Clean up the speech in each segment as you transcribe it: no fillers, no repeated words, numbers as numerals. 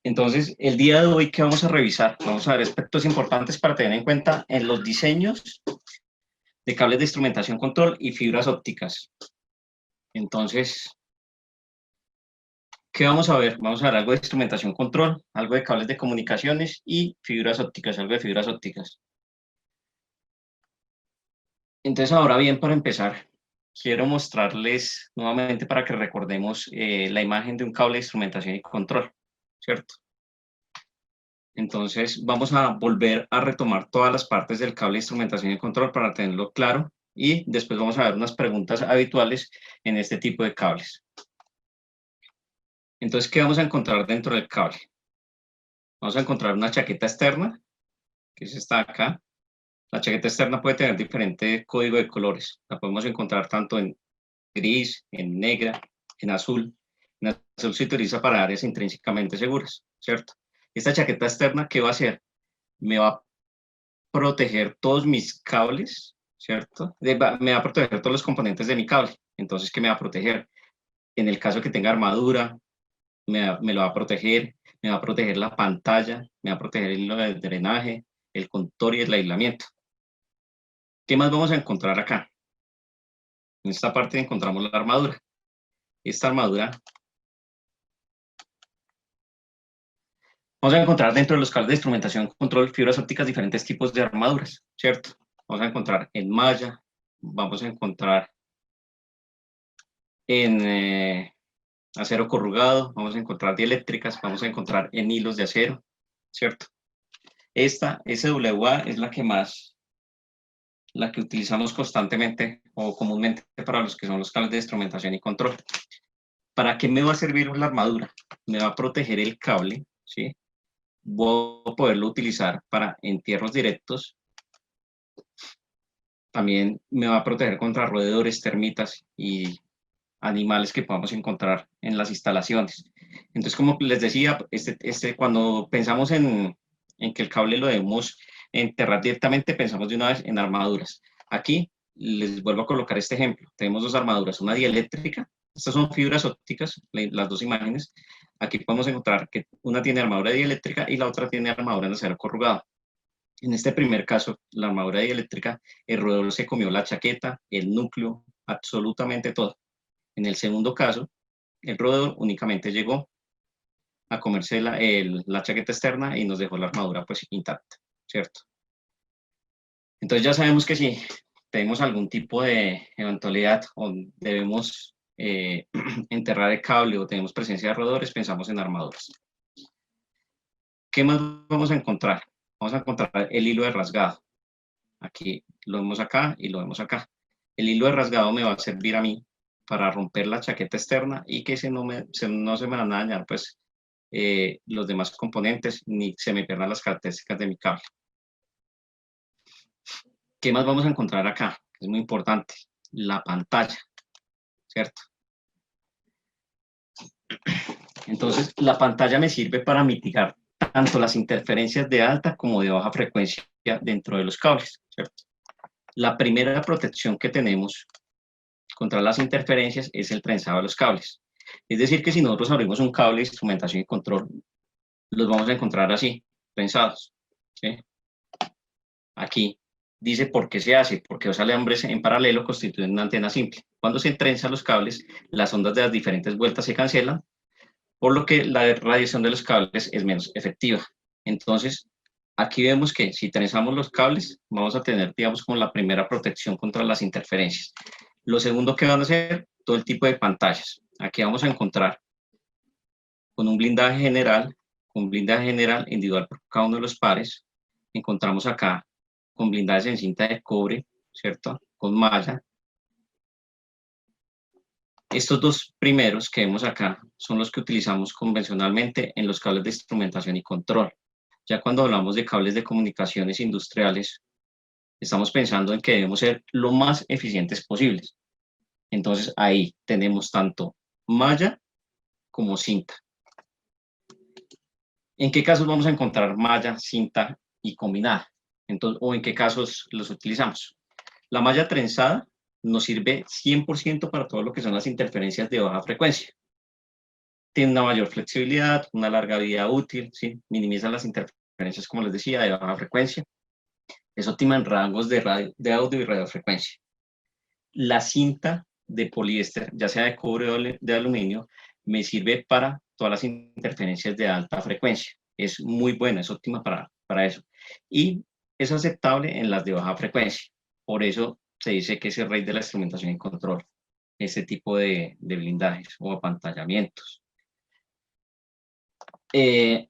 Entonces, el día de hoy, ¿qué vamos a revisar? Vamos a ver aspectos importantes para tener en cuenta en los diseños de cables de instrumentación control y fibras ópticas. Entonces, ¿qué vamos a ver? Vamos a ver algo de instrumentación control, algo de cables de comunicaciones y fibras ópticas, algo de fibras ópticas. Entonces, ahora bien, para empezar, quiero mostrarles nuevamente para que recordemos la imagen de un cable de instrumentación y control, ¿cierto? Entonces, vamos a volver a retomar todas las partes del cable de instrumentación y control para tenerlo claro y después vamos a ver unas preguntas habituales en este tipo de cables. Entonces, ¿qué vamos a encontrar dentro del cable? Vamos a encontrar una chaqueta externa, que es esta de acá. La chaqueta externa puede tener diferente código de colores. La podemos encontrar tanto en gris, en negra, en azul. En azul se utiliza para áreas intrínsecamente seguras, ¿cierto? Esta chaqueta externa, ¿qué va a hacer? Me va a proteger todos mis cables, ¿cierto? Me va a proteger todos los componentes de mi cable. Entonces, ¿qué me va a proteger? En el caso que tenga armadura, me lo va a proteger, me va a proteger la pantalla, me va a proteger el hilo de drenaje, el conductor y el aislamiento. ¿Qué más vamos a encontrar acá? En esta parte encontramos la armadura. Esta armadura, vamos a encontrar dentro de los cables de instrumentación control fibras ópticas diferentes tipos de armaduras, ¿cierto? Vamos a encontrar en malla, vamos a encontrar en acero corrugado, vamos a encontrar dieléctricas, vamos a encontrar en hilos de acero, ¿cierto? Esta SWA es la que utilizamos constantemente o comúnmente para los que son los cables de instrumentación y control. ¿Para qué me va a servir la armadura? Me va a proteger el cable, ¿sí? Voy a poderlo utilizar para entierros directos. También me va a proteger contra roedores, termitas y animales que podamos encontrar en las instalaciones. Entonces, como les decía, cuando pensamos en que el cable lo debemos enterrar directamente, pensamos de una vez en armaduras. Aquí les vuelvo a colocar este ejemplo. Tenemos dos armaduras, una dieléctrica, estas son fibras ópticas, las dos imágenes. Aquí podemos encontrar que una tiene armadura dieléctrica y la otra tiene armadura en acero corrugado. En este primer caso, la armadura dieléctrica, el roedor se comió la chaqueta, el núcleo, absolutamente todo. En el segundo caso, el roedor únicamente llegó a comerse la chaqueta externa y nos dejó la armadura pues intacta, ¿cierto? Entonces ya sabemos que si tenemos algún tipo de eventualidad o debemos enterrar el cable o tenemos presencia de roedores, pensamos en armaduras. ¿Qué más vamos a encontrar? Vamos a encontrar el hilo de rasgado. Aquí lo vemos acá y lo vemos acá. El hilo de rasgado me va a servir a mí para romper la chaqueta externa y que no se me van a dañar pues, los demás componentes ni se me pierdan las características de mi cable. ¿Qué más vamos a encontrar acá? Es muy importante, la pantalla, ¿cierto? Entonces, la pantalla me sirve para mitigar tanto las interferencias de alta como de baja frecuencia dentro de los cables, ¿cierto? La primera protección que tenemos contra las interferencias es el trenzado de los cables. Es decir, que si nosotros abrimos un cable de instrumentación y control, los vamos a encontrar así, trenzados, ¿sí? Aquí dice por qué se hace, porque dos alambres en paralelo constituyen una antena simple. Cuando se trenzan los cables, las ondas de las diferentes vueltas se cancelan, por lo que la radiación de los cables es menos efectiva. Entonces, aquí vemos que si trenzamos los cables, vamos a tener, digamos, como la primera protección contra las interferencias. Lo segundo que van a hacer, todo el tipo de pantallas. Aquí vamos a encontrar con un blindaje general individual por cada uno de los pares. Encontramos acá con blindajes en cinta de cobre, ¿cierto? Con malla. Estos dos primeros que vemos acá son los que utilizamos convencionalmente en los cables de instrumentación y control. Ya cuando hablamos de cables de comunicaciones industriales, estamos pensando en que debemos ser lo más eficientes posibles. Entonces ahí tenemos tanto malla como cinta. ¿En qué casos vamos a encontrar malla, cinta y combinada? Entonces, ¿o en qué casos los utilizamos? La malla trenzada nos sirve 100% para todo lo que son las interferencias de baja frecuencia. tiene una mayor flexibilidad, una larga vida útil, ¿sí? Minimiza las interferencias, como les decía, de baja frecuencia. Es óptima en rangos de audio y radiofrecuencia. La cinta de poliéster, ya sea de cobre o de aluminio, me sirve para todas las interferencias de alta frecuencia. Es muy buena, es óptima para eso. Y es aceptable en las de baja frecuencia. Por eso se dice que es el rey de la instrumentación y control, este tipo de blindajes o apantallamientos. Eh,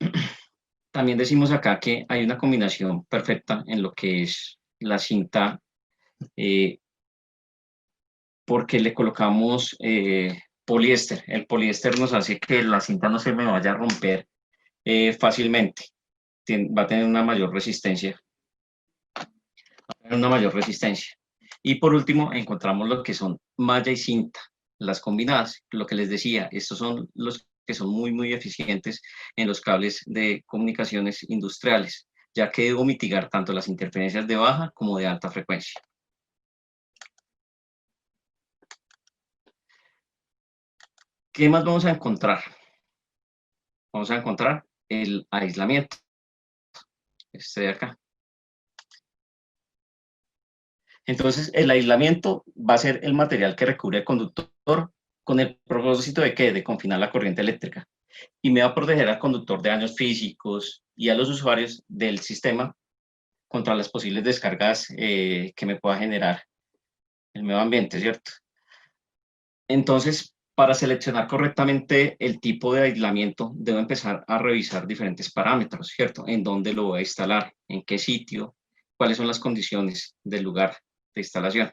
también decimos acá que hay una combinación perfecta en lo que es la cinta, eh, porque le colocamos poliéster. El poliéster nos hace que la cinta no se me vaya a romper fácilmente. Va a tener una mayor resistencia. Una mayor resistencia. Y por último, encontramos lo que son malla y cinta, las combinadas. Lo que les decía, estos son los que son muy eficientes en los cables de comunicaciones industriales, ya que debo mitigar tanto las interferencias de baja como de alta frecuencia. ¿Qué más vamos a encontrar? Vamos a encontrar el aislamiento, este de acá. Entonces, el aislamiento va a ser el material que recubre el conductor con el propósito de ¿qué? De confinar la corriente eléctrica. Y me va a proteger al conductor de daños físicos y a los usuarios del sistema contra las posibles descargas que me pueda generar el medio ambiente, ¿cierto? Entonces, para seleccionar correctamente el tipo de aislamiento, debo empezar a revisar diferentes parámetros, ¿cierto? En dónde lo voy a instalar, en qué sitio, cuáles son las condiciones del lugar de instalación.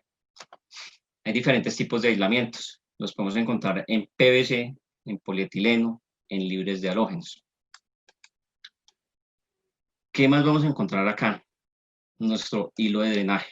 Hay diferentes tipos de aislamientos. Los podemos encontrar en PVC, en polietileno, en libres de halógenos. ¿Qué más vamos a encontrar acá? Nuestro hilo de drenaje.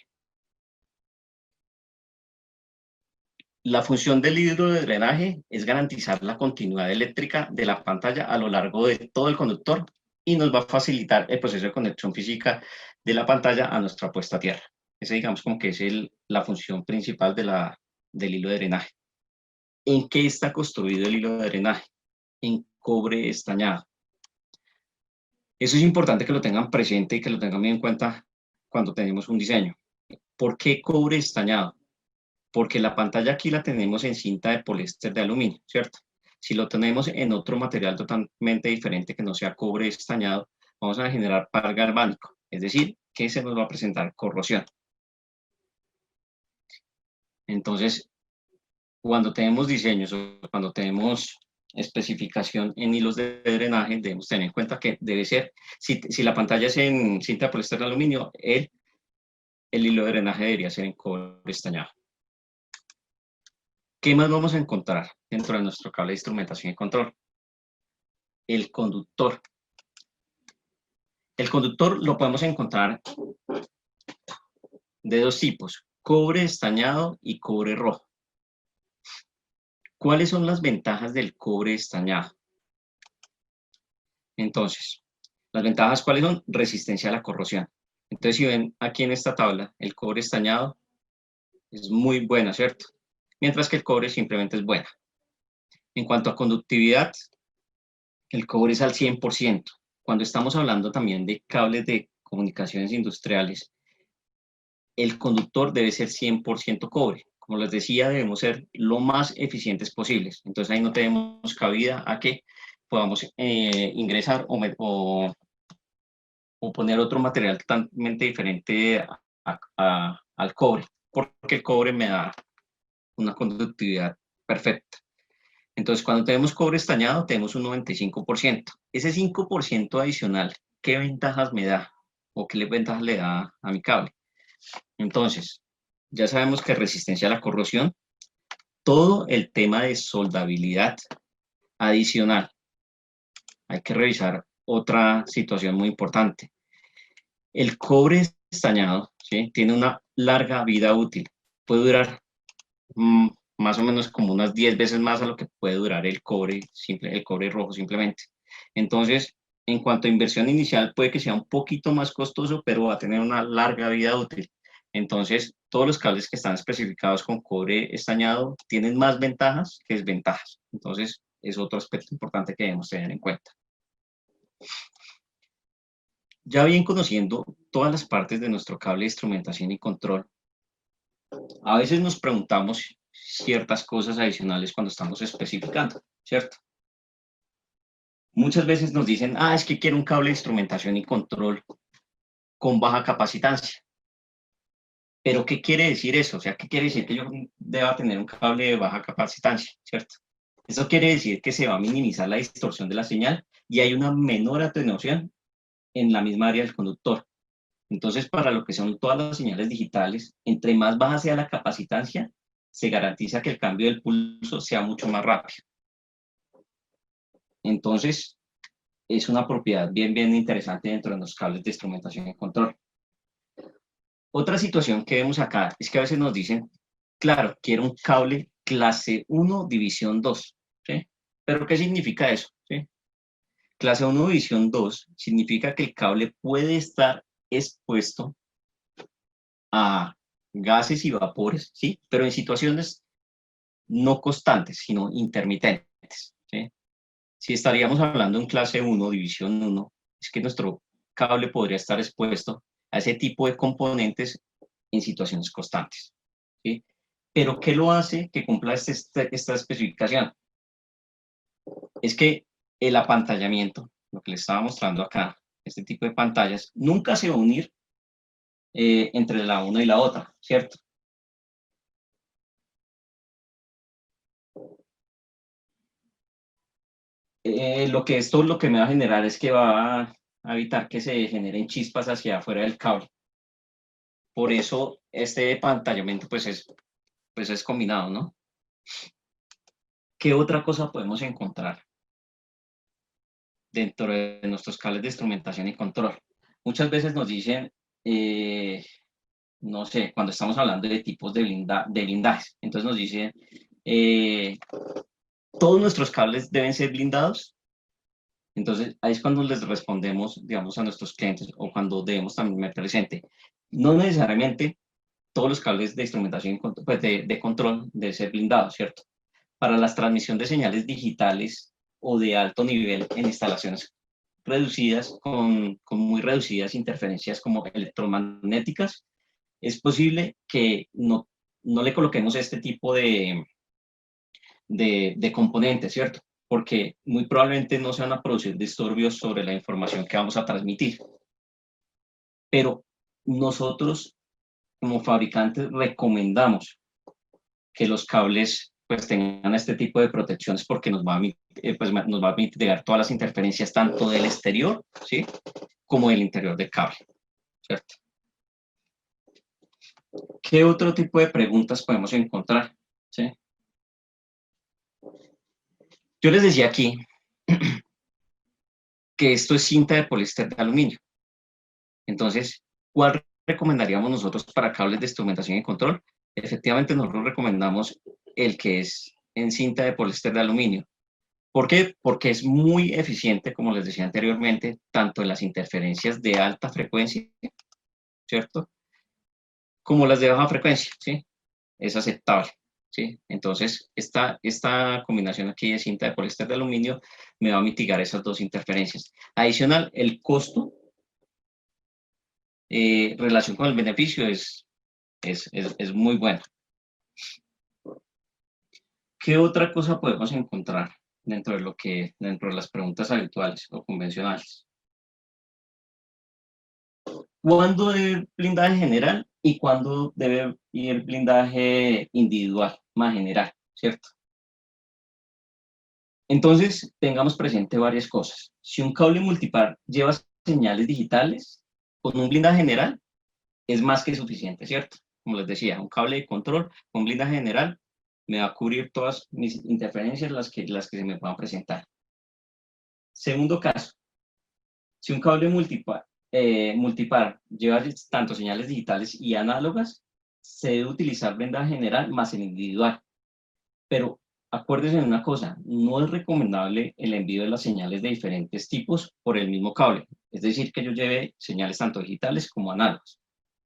La función del hilo de drenaje es garantizar la continuidad eléctrica de la pantalla a lo largo de todo el conductor y nos va a facilitar el proceso de conexión física de la pantalla a nuestra puesta a tierra. Esa digamos como que es la función principal del hilo de drenaje. ¿En qué está construido el hilo de drenaje? En cobre estañado. Eso es importante que lo tengan presente y que lo tengan bien en cuenta cuando tenemos un diseño. ¿Por qué cobre estañado? Porque la pantalla aquí la tenemos en cinta de poliéster de aluminio, ¿cierto? Si lo tenemos en otro material totalmente diferente que no sea cobre estañado, vamos a generar par galvánico, es decir, que se nos va a presentar corrosión. Entonces, cuando tenemos diseños o cuando tenemos especificación en hilos de drenaje, debemos tener en cuenta que debe ser, si la pantalla es en cinta de poliéster de aluminio, el hilo de drenaje debería ser en cobre estañado. ¿Qué más vamos a encontrar dentro de nuestro cable de instrumentación y control? El conductor. El conductor lo podemos encontrar de dos tipos, cobre estañado y cobre rojo. ¿Cuáles son las ventajas del cobre estañado? Entonces, las ventajas, ¿cuáles son? Resistencia a la corrosión. Entonces, si ven aquí en esta tabla, el cobre estañado es muy buena, ¿cierto? Mientras que el cobre simplemente es buena. En cuanto a conductividad, el cobre es al 100%. Cuando estamos hablando también de cables de comunicaciones industriales, el conductor debe ser 100% cobre. Como les decía, debemos ser lo más eficientes posibles. Entonces ahí no tenemos cabida a que podamos ingresar o poner otro material totalmente diferente al cobre, porque el cobre me da una conductividad perfecta. Entonces, cuando tenemos cobre estañado, tenemos un 95%. Ese 5% adicional, ¿qué ventajas me da? ¿O qué ventajas le da a mi cable? Entonces, ya sabemos que resistencia a la corrosión, todo el tema de soldabilidad adicional. Hay que revisar otra situación muy importante. El cobre estañado, ¿sí? Tiene una larga vida útil. Puede durar más o menos como unas 10 veces más a lo que puede durar el cobre el cobre rojo simplemente. Entonces, en cuanto a inversión inicial, puede que sea un poquito más costoso, pero va a tener una larga vida útil. Entonces, todos los cables que están especificados con cobre estañado tienen más ventajas que desventajas. Entonces, es otro aspecto importante que debemos tener en cuenta. Ya bien conociendo todas las partes de nuestro cable de instrumentación y control, a veces nos preguntamos ciertas cosas adicionales cuando estamos especificando, ¿cierto? Muchas veces nos dicen, es que quiero un cable de instrumentación y control con baja capacitancia. Pero, ¿qué quiere decir eso? O sea, ¿qué quiere decir que yo deba tener un cable de baja capacitancia, ¿cierto? Eso quiere decir que se va a minimizar la distorsión de la señal y hay una menor atenuación en la misma área del conductor. Entonces, para lo que son todas las señales digitales, entre más baja sea la capacitancia, se garantiza que el cambio del pulso sea mucho más rápido. Entonces, es una propiedad bien interesante dentro de los cables de instrumentación y control. Otra situación que vemos acá es que a veces nos dicen, claro, quiero un cable clase 1, división 2, ¿sí? ¿Pero qué significa eso? ¿Sí? Clase 1, división 2 significa que el cable puede estar expuesto a gases y vapores, ¿sí? Pero en situaciones no constantes, sino intermitentes, ¿sí? Si estaríamos hablando en clase 1, división 1, es que nuestro cable podría estar expuesto a ese tipo de componentes en situaciones constantes, ¿sí? Pero ¿qué lo hace que cumpla esta especificación? Es que el apantallamiento, lo que les estaba mostrando acá, este tipo de pantallas, nunca se va a unir entre la una y la otra, ¿cierto? Esto lo que me va a generar es que va a evitar que se generen chispas hacia afuera del cable. Por eso este pantallamiento pues es combinado, ¿no? ¿Qué otra cosa podemos encontrar dentro de nuestros cables de instrumentación y control? Muchas veces nos dicen, no sé, cuando estamos hablando de tipos de blindajes, entonces nos dicen, eh, ¿todos nuestros cables deben ser blindados? Entonces, ahí es cuando les respondemos, digamos, a nuestros clientes o cuando debemos también meter presente. No necesariamente todos los cables de instrumentación pues de control deben ser blindados, ¿cierto? Para la transmisión de señales digitales o de alto nivel en instalaciones reducidas, con muy reducidas interferencias como electromagnéticas, es posible que no le coloquemos este tipo de componentes, ¿cierto? Porque muy probablemente no se van a producir disturbios sobre la información que vamos a transmitir. Pero nosotros, como fabricantes, recomendamos que los cables pues tengan este tipo de protecciones porque nos va a mitigar todas las interferencias tanto del exterior, ¿sí? Como del interior del cable, ¿cierto? ¿Qué otro tipo de preguntas podemos encontrar? ¿Sí? Yo les decía aquí que esto es cinta de poliéster de aluminio. Entonces, ¿cuál recomendaríamos nosotros para cables de instrumentación y control? Efectivamente, nosotros recomendamos el que es en cinta de poliéster de aluminio. ¿Por qué? Porque es muy eficiente, como les decía anteriormente, tanto en las interferencias de alta frecuencia, ¿cierto? Como las de baja frecuencia, ¿sí? Es aceptable, ¿sí? Entonces, esta combinación aquí de cinta de poliéster de aluminio me va a mitigar esas dos interferencias. Adicional, el costo, relación con el beneficio es muy bueno. ¿Qué otra cosa podemos encontrar dentro de las preguntas habituales o convencionales? ¿Cuándo debe blindaje general y cuándo debe ir blindaje individual, más general, ¿cierto? Entonces, tengamos presente varias cosas. Si un cable multipar lleva señales digitales, con un blindaje general es más que suficiente, ¿cierto? Como les decía, un cable de control con blindaje general me va a cubrir todas mis interferencias, las que se me puedan presentar. Segundo caso, si un cable multipar lleva tanto señales digitales y análogas, se debe utilizar blindaje general más el individual. Pero acuérdense de una cosa, no es recomendable el envío de las señales de diferentes tipos por el mismo cable. Es decir, que yo lleve señales tanto digitales como análogas,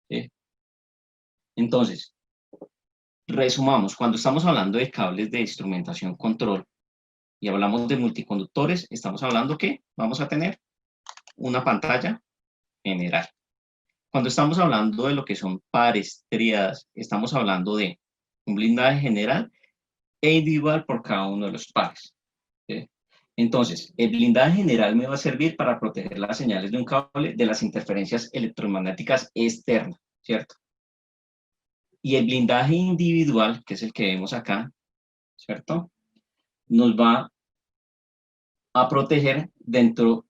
¿sí? Entonces, resumamos, cuando estamos hablando de cables de instrumentación control, y hablamos de multiconductores, estamos hablando que vamos a tener una pantalla general. Cuando estamos hablando de lo que son pares, tríadas, estamos hablando de un blindaje general e individual por cada uno de los pares, ¿sí? Entonces, el blindaje general me va a servir para proteger las señales de un cable de las interferencias electromagnéticas externas, ¿cierto? Y el blindaje individual, que es el que vemos acá, ¿cierto? Nos va a proteger dentro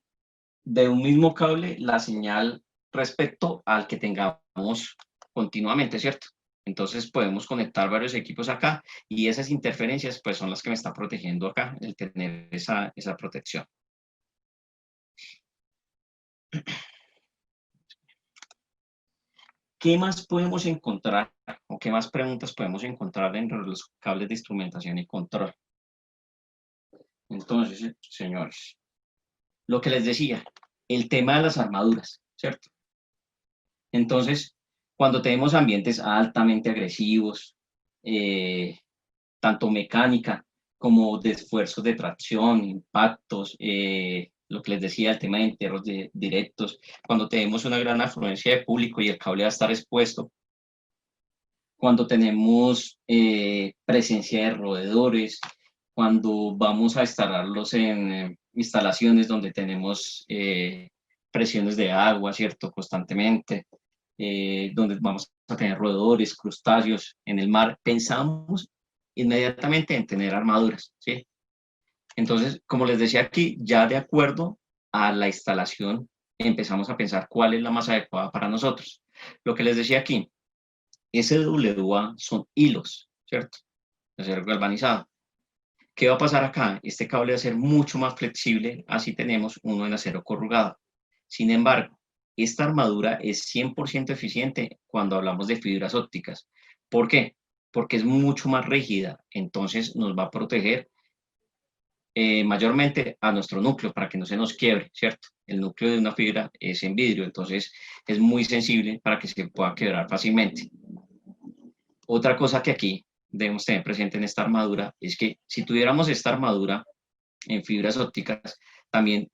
de un mismo cable la señal respecto al que tengamos continuamente, ¿cierto? Entonces podemos conectar varios equipos acá y esas interferencias pues son las que me están protegiendo acá, el tener esa protección. ¿Qué más podemos encontrar o qué más preguntas podemos encontrar dentro de los cables de instrumentación y control? Entonces, señores, lo que les decía, el tema de las armaduras, ¿cierto? Entonces, cuando tenemos ambientes altamente agresivos, tanto mecánica como de esfuerzos de tracción, impactos, lo que les decía, el tema de enterros directos, cuando tenemos una gran afluencia de público y el cable va a estar expuesto, cuando tenemos presencia de roedores, cuando vamos a instalarlos en instalaciones donde tenemos presiones de agua, ¿cierto? Constantemente, donde vamos a tener roedores, crustáceos en el mar, pensamos inmediatamente en tener armaduras, ¿sí? Entonces, como les decía aquí, ya de acuerdo a la instalación, empezamos a pensar cuál es la más adecuada para nosotros. Lo que les decía aquí, SWA son hilos, ¿cierto? Acero galvanizado. ¿Qué va a pasar acá? Este cable va a ser mucho más flexible, así tenemos uno en acero corrugado. Sin embargo, esta armadura es 100% eficiente cuando hablamos de fibras ópticas. ¿Por qué? Porque es mucho más rígida, entonces nos va a proteger mayormente a nuestro núcleo para que no se nos quiebre, ¿cierto? El núcleo de una fibra es en vidrio, entonces es muy sensible para que se pueda quebrar fácilmente. Otra cosa que aquí debemos tener presente en esta armadura es que si tuviéramos esta armadura en fibras ópticas, también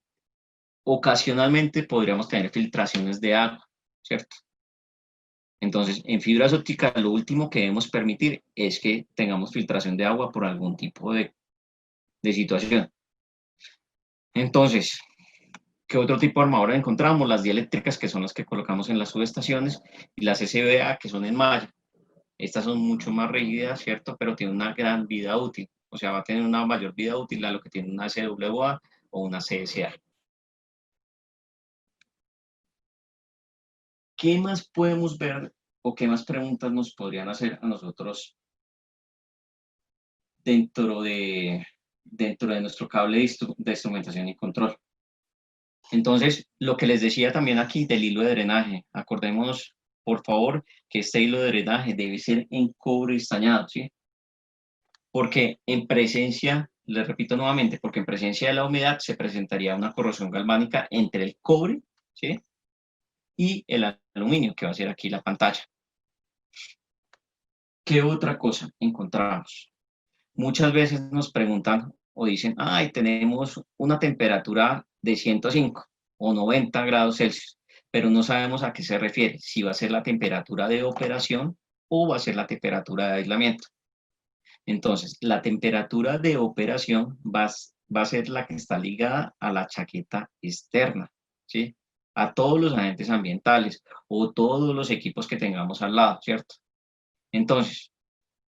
ocasionalmente podríamos tener filtraciones de agua, ¿cierto? Entonces, en fibras ópticas lo último que debemos permitir es que tengamos filtración de agua por algún tipo de situación. Entonces, ¿qué otro tipo de armadura encontramos? Las dieléctricas, que son las que colocamos en las subestaciones, y las SBA, que son en malla. Estas son mucho más rígidas, ¿cierto? Pero tienen una gran vida útil. O sea, va a tener una mayor vida útil a lo que tiene una SWA o una CSA. ¿Qué más podemos ver o qué más preguntas nos podrían hacer a nosotros dentro de nuestro cable de instrumentación y control? Entonces, lo que les decía también aquí del hilo de drenaje, acordémonos, por favor, que este hilo de drenaje debe ser en cobre estañado, ¿sí? Porque en presencia, les repito nuevamente, porque en presencia de la humedad se presentaría una corrosión galvánica entre el cobre, ¿sí? Y el aluminio, que va a ser aquí la pantalla. ¿Qué otra cosa encontramos? Muchas veces nos preguntan o dicen, ay, tenemos una temperatura de 105 o 90 grados Celsius, pero no sabemos a qué se refiere, si va a ser la temperatura de operación o va a ser la temperatura de aislamiento. Entonces, la temperatura de operación va a ser la que está ligada a la chaqueta externa, ¿sí? A todos los agentes ambientales o todos los equipos que tengamos al lado, ¿cierto? Entonces,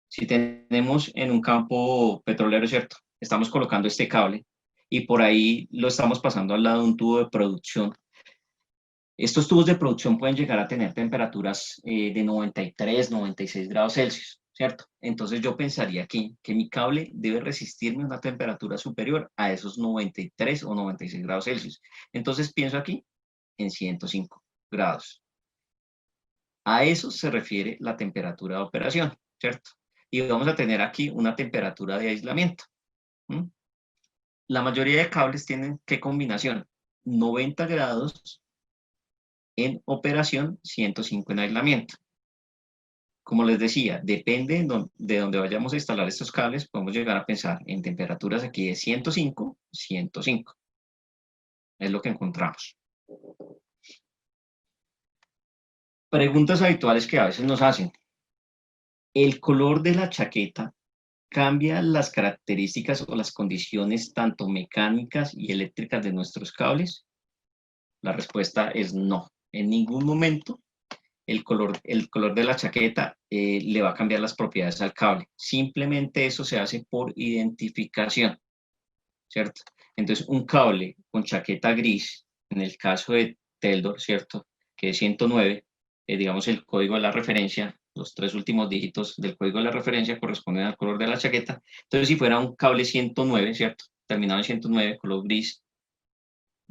si tenemos en un campo petrolero, ¿cierto? Estamos colocando este cable y por ahí lo estamos pasando al lado de un tubo de producción. Estos tubos de producción pueden llegar a tener temperaturas de 93, 96 grados Celsius, ¿cierto? Entonces yo pensaría aquí que mi cable debe resistirme una temperatura superior a esos 93 o 96 grados Celsius. Entonces pienso aquí en 105 grados. A eso se refiere la temperatura de operación, ¿cierto? Y vamos a tener aquí una temperatura de aislamiento. ¿Mm? La mayoría de cables tienen qué combinación: 90 grados en operación, 105 en aislamiento. como les decía, depende de donde vayamos a instalar estos cables, podemos llegar a pensar en temperaturas aquí de 105, 105. Es lo que encontramos. Preguntas habituales que a veces nos hacen. ¿El color de la chaqueta cambia las características o las condiciones tanto mecánicas y eléctricas de nuestros cables? La respuesta es no. En ningún momento el color de la chaqueta le va a cambiar las propiedades al cable. Simplemente eso se hace por identificación, ¿cierto? Entonces, un cable con chaqueta gris, en el caso de Teldor, ¿cierto? Que es 109, digamos el código de la referencia, los 3 últimos dígitos del código de la referencia corresponden al color de la chaqueta. Entonces, si fuera un cable 109, ¿cierto? Terminado en 109, color gris,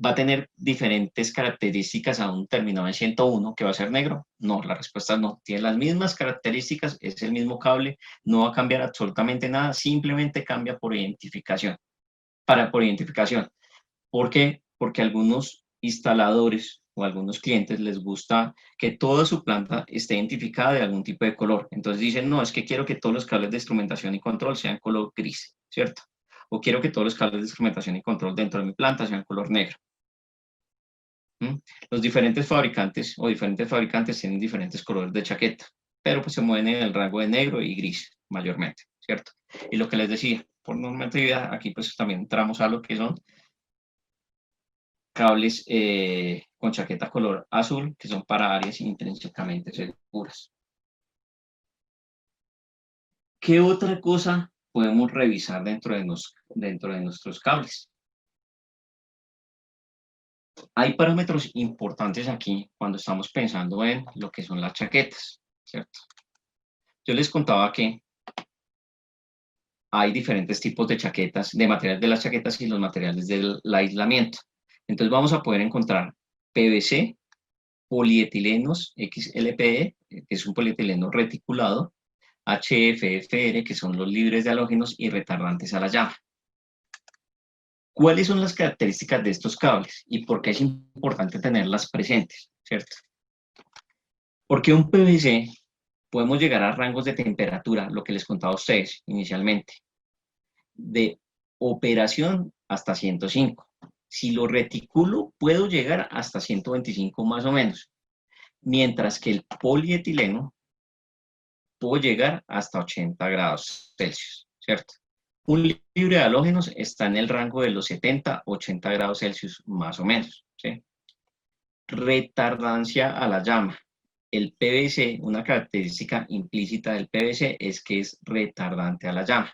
va a tener diferentes características a un terminado en 101 que va a ser negro. No, la respuesta es no. Tiene las mismas características, es el mismo cable, no va a cambiar absolutamente nada, simplemente cambia por identificación. Por identificación. ¿Por qué? Porque algunos instaladores o algunos clientes les gusta que toda su planta esté identificada de algún tipo de color. Entonces dicen, no, es que quiero que todos los cables de instrumentación y control sean color gris, ¿cierto? O quiero que todos los cables de instrumentación y control dentro de mi planta sean color negro. Los diferentes fabricantes tienen diferentes colores de chaqueta, pero pues se mueven en el rango de negro y gris mayormente, ¿cierto? Y lo que les decía, por normatividad, aquí pues también entramos a lo que son cables con chaqueta color azul, que son para áreas intrínsecamente seguras. ¿Qué otra cosa podemos revisar dentro de nuestros cables? Hay parámetros importantes aquí cuando estamos pensando en lo que son las chaquetas, ¿cierto? Yo les contaba que hay diferentes tipos de chaquetas, de materiales de las chaquetas y los materiales del aislamiento. Entonces vamos a poder encontrar PVC, polietilenos XLPE, que es un polietileno reticulado, HFFR, que son los libres de halógenos y retardantes a la llama. ¿Cuáles son las características de estos cables y por qué es importante tenerlas presentes, ¿cierto? Porque un PVC podemos llegar a rangos de temperatura, lo que les contaba a ustedes inicialmente, de operación hasta 105. Si lo reticulo, puedo llegar hasta 125 más o menos, mientras que el polietileno puedo llegar hasta 80 grados Celsius, ¿cierto? Un libre de halógenos está en el rango de los 70, 80 grados Celsius más o menos, ¿sí? Retardancia a la llama. El PVC, una característica implícita del PVC es que es retardante a la llama.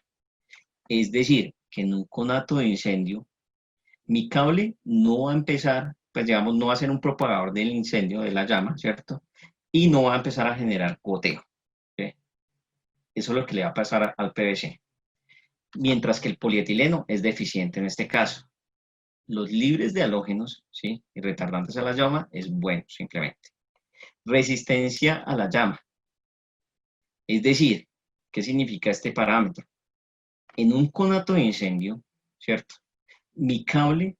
Es decir, que en un conato de incendio, mi cable no va a empezar, pues digamos, no va a ser un propagador del incendio, de la llama, ¿cierto? Y no va a empezar a generar goteo, ¿sí? Eso es lo que le va a pasar al PVC. Mientras que el polietileno es deficiente en este caso. Los libres de halógenos, ¿sí? Y retardantes a la llama es bueno, simplemente. Resistencia a la llama. Es decir, ¿qué significa este parámetro? En un conato de incendio, ¿cierto? Mi cable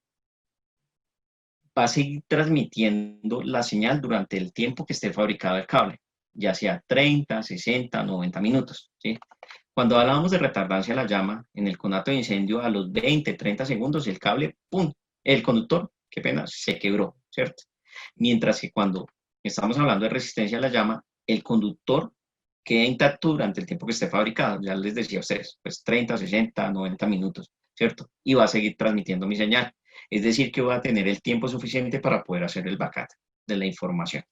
va a seguir transmitiendo la señal durante el tiempo que esté fabricado el cable, ya sea 30, 60, 90 minutos, ¿sí? Cuando hablábamos de retardancia a la llama, en el conato de incendio, a los 20, 30 segundos, el cable, ¡pum!, el conductor, qué pena, se quebró, ¿cierto? Mientras que cuando estamos hablando de resistencia a la llama, el conductor queda intacto durante el tiempo que esté fabricado, ya les decía a ustedes, pues 30, 60, 90 minutos, ¿cierto? Y va a seguir transmitiendo mi señal. Es decir, que voy a tener el tiempo suficiente para poder hacer el backup de la información.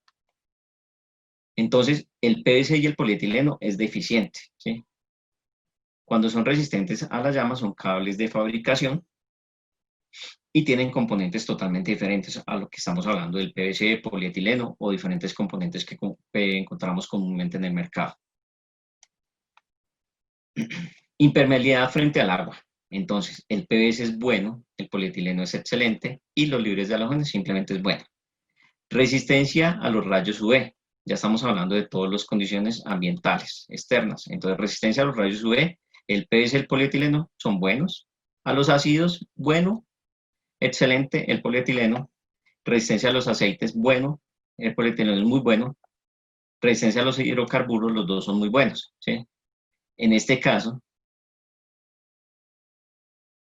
Entonces, el PVC y el polietileno es deficiente, ¿sí? Cuando son resistentes a la llama, son cables de fabricación y tienen componentes totalmente diferentes a lo que estamos hablando del PVC, polietileno o diferentes componentes que encontramos comúnmente en el mercado. Impermeabilidad frente al agua. Entonces, el PVC es bueno, el polietileno es excelente y los libres de halógenos simplemente es bueno. Resistencia a los rayos UV. Ya estamos hablando de todas las condiciones ambientales externas. Entonces, resistencia a los rayos UV, el PVC y el polietileno son buenos. A los ácidos, bueno, excelente, el polietileno. Resistencia a los aceites, bueno, el polietileno es muy bueno. resistencia a los hidrocarburos, los dos son muy buenos, ¿sí? En este caso,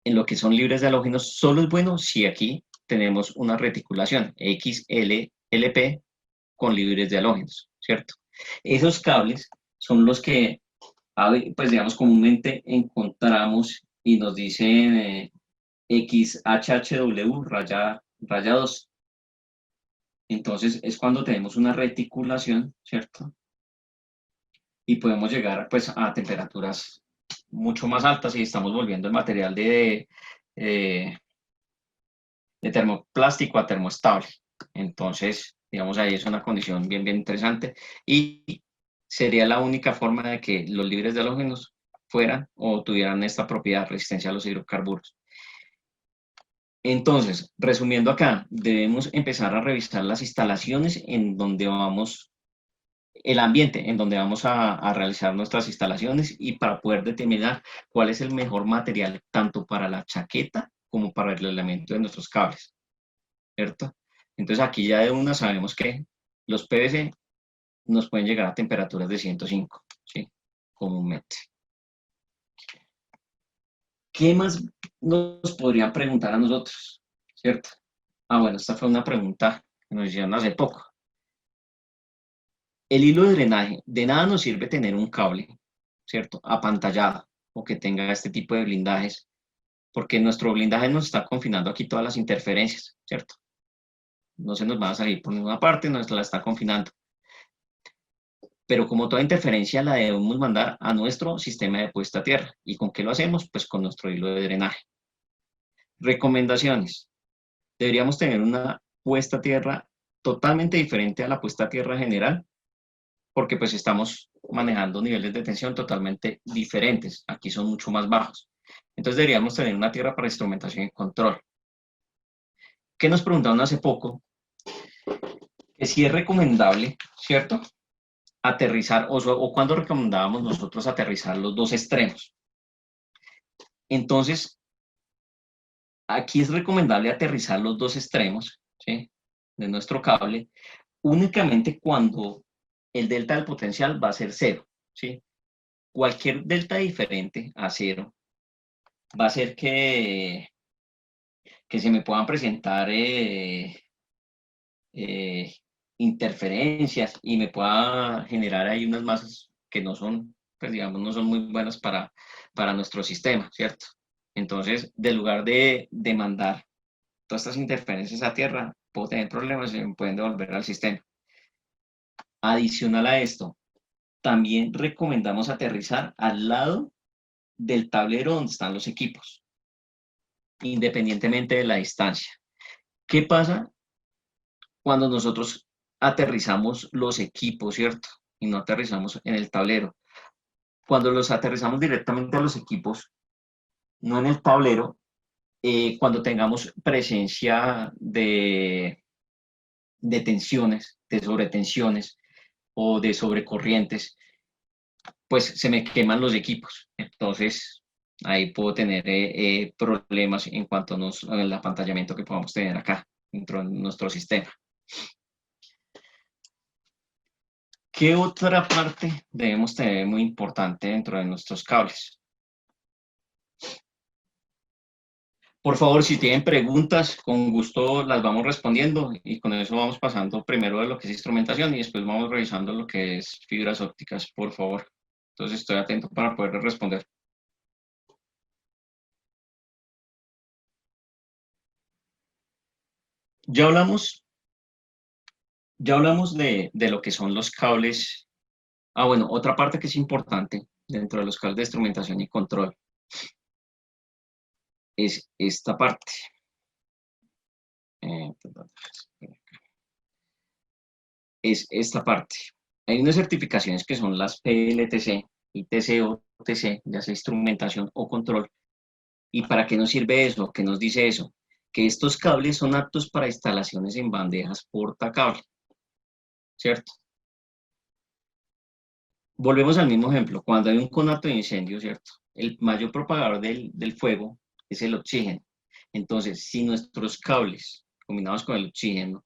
en lo que son libres de halógenos, solo es bueno si aquí tenemos una reticulación XLLP con libres de halógenos, ¿cierto? Esos cables son los que, pues digamos, comúnmente encontramos y nos dicen XHHW raya 2. Entonces es cuando tenemos una reticulación, ¿cierto? Y podemos llegar pues a temperaturas mucho más altas y estamos volviendo el material eh, de termoplástico a termoestable. Entonces, digamos, ahí es una condición bien interesante y sería la única forma de que los libres de halógenos fueran o tuvieran esta propiedad, resistencia a los hidrocarburos. Entonces, resumiendo acá, debemos empezar a revisar las instalaciones en donde vamos, el ambiente en donde vamos a realizar nuestras instalaciones y para poder determinar cuál es el mejor material tanto para la chaqueta como para el elemento de nuestros cables, ¿cierto? Entonces aquí ya de una sabemos que los PVC nos pueden llegar a temperaturas de 105, ¿sí? Comúnmente. ¿Qué más nos podrían preguntar a nosotros? ¿Cierto? Bueno, esta fue una pregunta que nos hicieron hace poco. El hilo de drenaje, de nada nos sirve tener un cable, ¿cierto? Apantallado o que tenga este tipo de blindajes, porque nuestro blindaje nos está confinando aquí todas las interferencias, ¿cierto? No se nos van a salir por ninguna parte, nos la está confinando. Pero como toda interferencia la debemos mandar a nuestro sistema de puesta a tierra. ¿Y con qué lo hacemos? Pues con nuestro hilo de drenaje. Recomendaciones. Deberíamos tener una puesta a tierra totalmente diferente a la puesta a tierra general, porque pues estamos manejando niveles de tensión totalmente diferentes. Aquí son mucho más bajos. Entonces deberíamos tener una tierra para instrumentación y control. ¿Qué nos preguntaron hace poco? Que si es recomendable, ¿cierto? Aterrizar, o cuando recomendábamos nosotros aterrizar los dos extremos. Entonces, aquí es recomendable aterrizar los dos extremos, ¿sí? De nuestro cable, únicamente cuando el delta del potencial va a ser cero, ¿sí? Cualquier delta diferente a cero va a hacer que se me puedan presentar eh, interferencias y me pueda generar ahí unas masas que no son, pues digamos, no son muy buenas para nuestro sistema, ¿cierto? Entonces, de lugar de mandar todas estas interferencias a tierra, puedo tener problemas y me pueden devolver al sistema. Adicional a esto, también recomendamos aterrizar al lado del tablero donde están los equipos, independientemente de la distancia. ¿Qué pasa cuando nosotros aterrizamos los equipos, cierto? Y no aterrizamos en el tablero. Cuando los aterrizamos directamente a los equipos, no en el tablero, cuando tengamos presencia de tensiones, de sobretensiones o de sobrecorrientes, pues se me queman los equipos. Entonces, ahí puedo tener problemas en cuanto al apantallamiento que podamos tener acá dentro de nuestro sistema. ¿Qué otra parte debemos tener muy importante dentro de nuestros cables? Por favor, si tienen preguntas, con gusto las vamos respondiendo y con eso vamos pasando primero de lo que es instrumentación y después vamos revisando lo que es fibras ópticas, por favor. Entonces estoy atento para poder responder. Ya hablamos, ya hablamos de lo que son los cables. Bueno, otra parte que es importante dentro de los cables de instrumentación y control es esta parte. Perdón. Es esta parte. Hay unas certificaciones que son las PLTC, ITC o TC, ya sea instrumentación o control. ¿Y para qué nos sirve eso? ¿Qué nos dice eso? Que estos cables son aptos para instalaciones en bandejas portacable, ¿cierto? Volvemos al mismo ejemplo. Cuando hay un conato de incendio, ¿cierto? El mayor propagador del fuego es el oxígeno. Entonces, si nuestros cables combinados con el oxígeno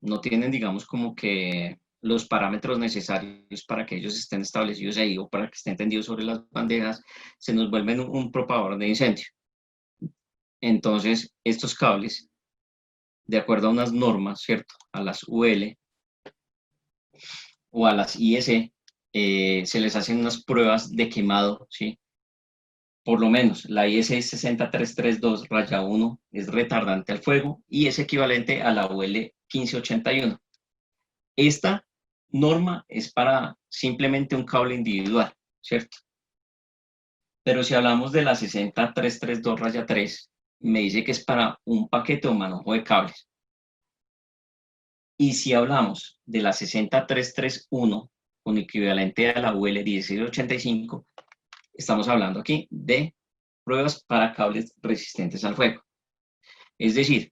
no tienen, digamos, como que los parámetros necesarios para que ellos estén establecidos ahí o para que estén tendidos sobre las bandejas, se nos vuelven un propagador de incendio. Entonces, estos cables, de acuerdo a unas normas, ¿cierto? A las UL o a las IEC, se les hacen unas pruebas de quemado, ¿sí? Por lo menos la IEC 60332-1 es retardante al fuego y es equivalente a la UL 1581. Esta norma es para simplemente un cable individual, ¿cierto? Pero si hablamos de la 60332-3, me dice que es para un paquete o manojo de cables. Y si hablamos de la 60331, con equivalente a la UL 1685, estamos hablando aquí de pruebas para cables resistentes al fuego. Es decir,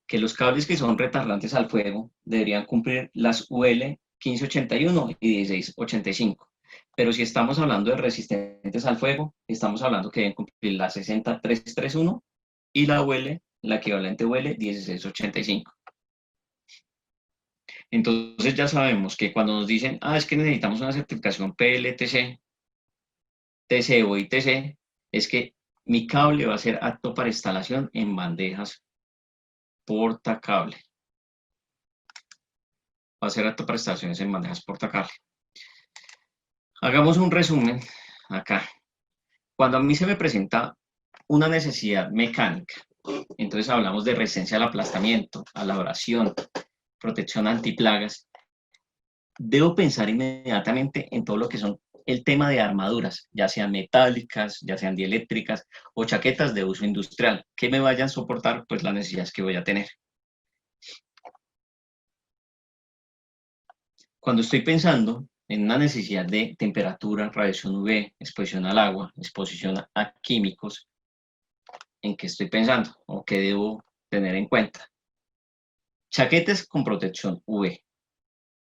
que los cables que son retardantes al fuego deberían cumplir las UL 1581 y 1685. Pero si estamos hablando de resistentes al fuego, estamos hablando que deben cumplir la 60331 y la UL, la equivalente UL 1685. Entonces ya sabemos que cuando nos dicen, es que necesitamos una certificación PLTC, TCO y TC, es que mi cable va a ser apto para instalación en bandejas portacable. Va a ser apto para instalaciones en bandejas portacable. Hagamos un resumen acá. Cuando a mí se me presenta una necesidad mecánica, entonces hablamos de resistencia al aplastamiento, a la abrasión, protección antiplagas, debo pensar inmediatamente en todo lo que son el tema de armaduras, ya sean metálicas, ya sean dieléctricas o chaquetas de uso industrial, que me vayan a soportar pues las necesidades que voy a tener. Cuando estoy pensando en una necesidad de temperatura, radiación UV, exposición al agua, exposición a químicos, ¿en qué estoy pensando o qué debo tener en cuenta? Chaquetes con protección UV,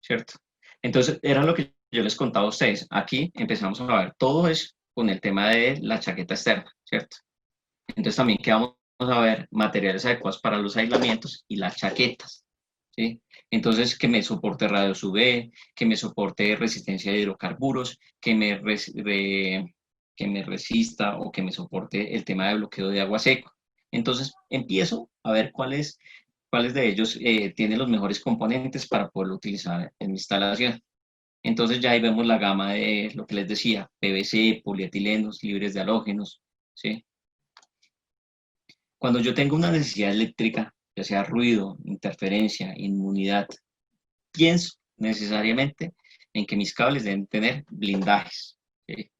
¿cierto? Entonces, era lo que yo les contaba a ustedes. Aquí empezamos a ver, todo es con el tema de la chaqueta externa, ¿cierto? Entonces, también que vamos a ver materiales adecuados para los aislamientos y las chaquetas, ¿sí? Entonces, que me soporte radios UV, que me soporte resistencia a hidrocarburos, que me resista o que me soporte el tema de bloqueo de agua seco. Entonces, empiezo a ver cuáles de ellos tienen los mejores componentes para poderlo utilizar en mi instalación. Entonces, ya ahí vemos la gama de lo que les decía, PVC, polietilenos, libres de halógenos, ¿sí? Cuando yo tengo una necesidad eléctrica, ya sea ruido, interferencia, inmunidad, pienso necesariamente en que mis cables deben tener blindajes. ¿Sí?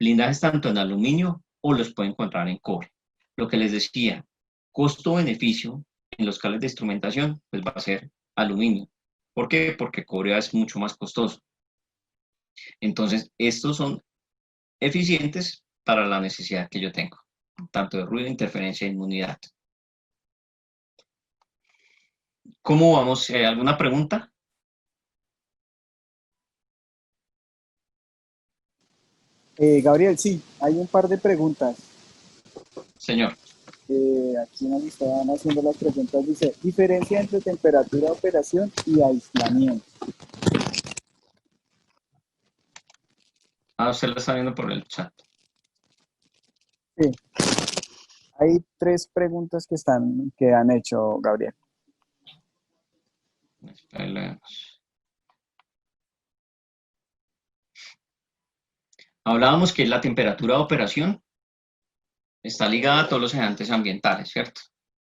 Blindajes tanto en aluminio o los puedo encontrar en cobre. Lo que les decía, costo-beneficio en los cables de instrumentación, pues va a ser aluminio. ¿Por qué? Porque cobre es mucho más costoso. Entonces, estos son eficientes para la necesidad que yo tengo, tanto de ruido, interferencia e inmunidad. ¿Cómo vamos? ¿Alguna pregunta? Gabriel, sí, hay un par de preguntas. Señor. Aquí nos estaban haciendo las preguntas. Dice, diferencia entre temperatura de operación y aislamiento. Usted lo está viendo por el chat. Sí, hay tres preguntas que han hecho, Gabriel. Hablábamos que la temperatura de operación está ligada a todos los agentes ambientales, ¿cierto?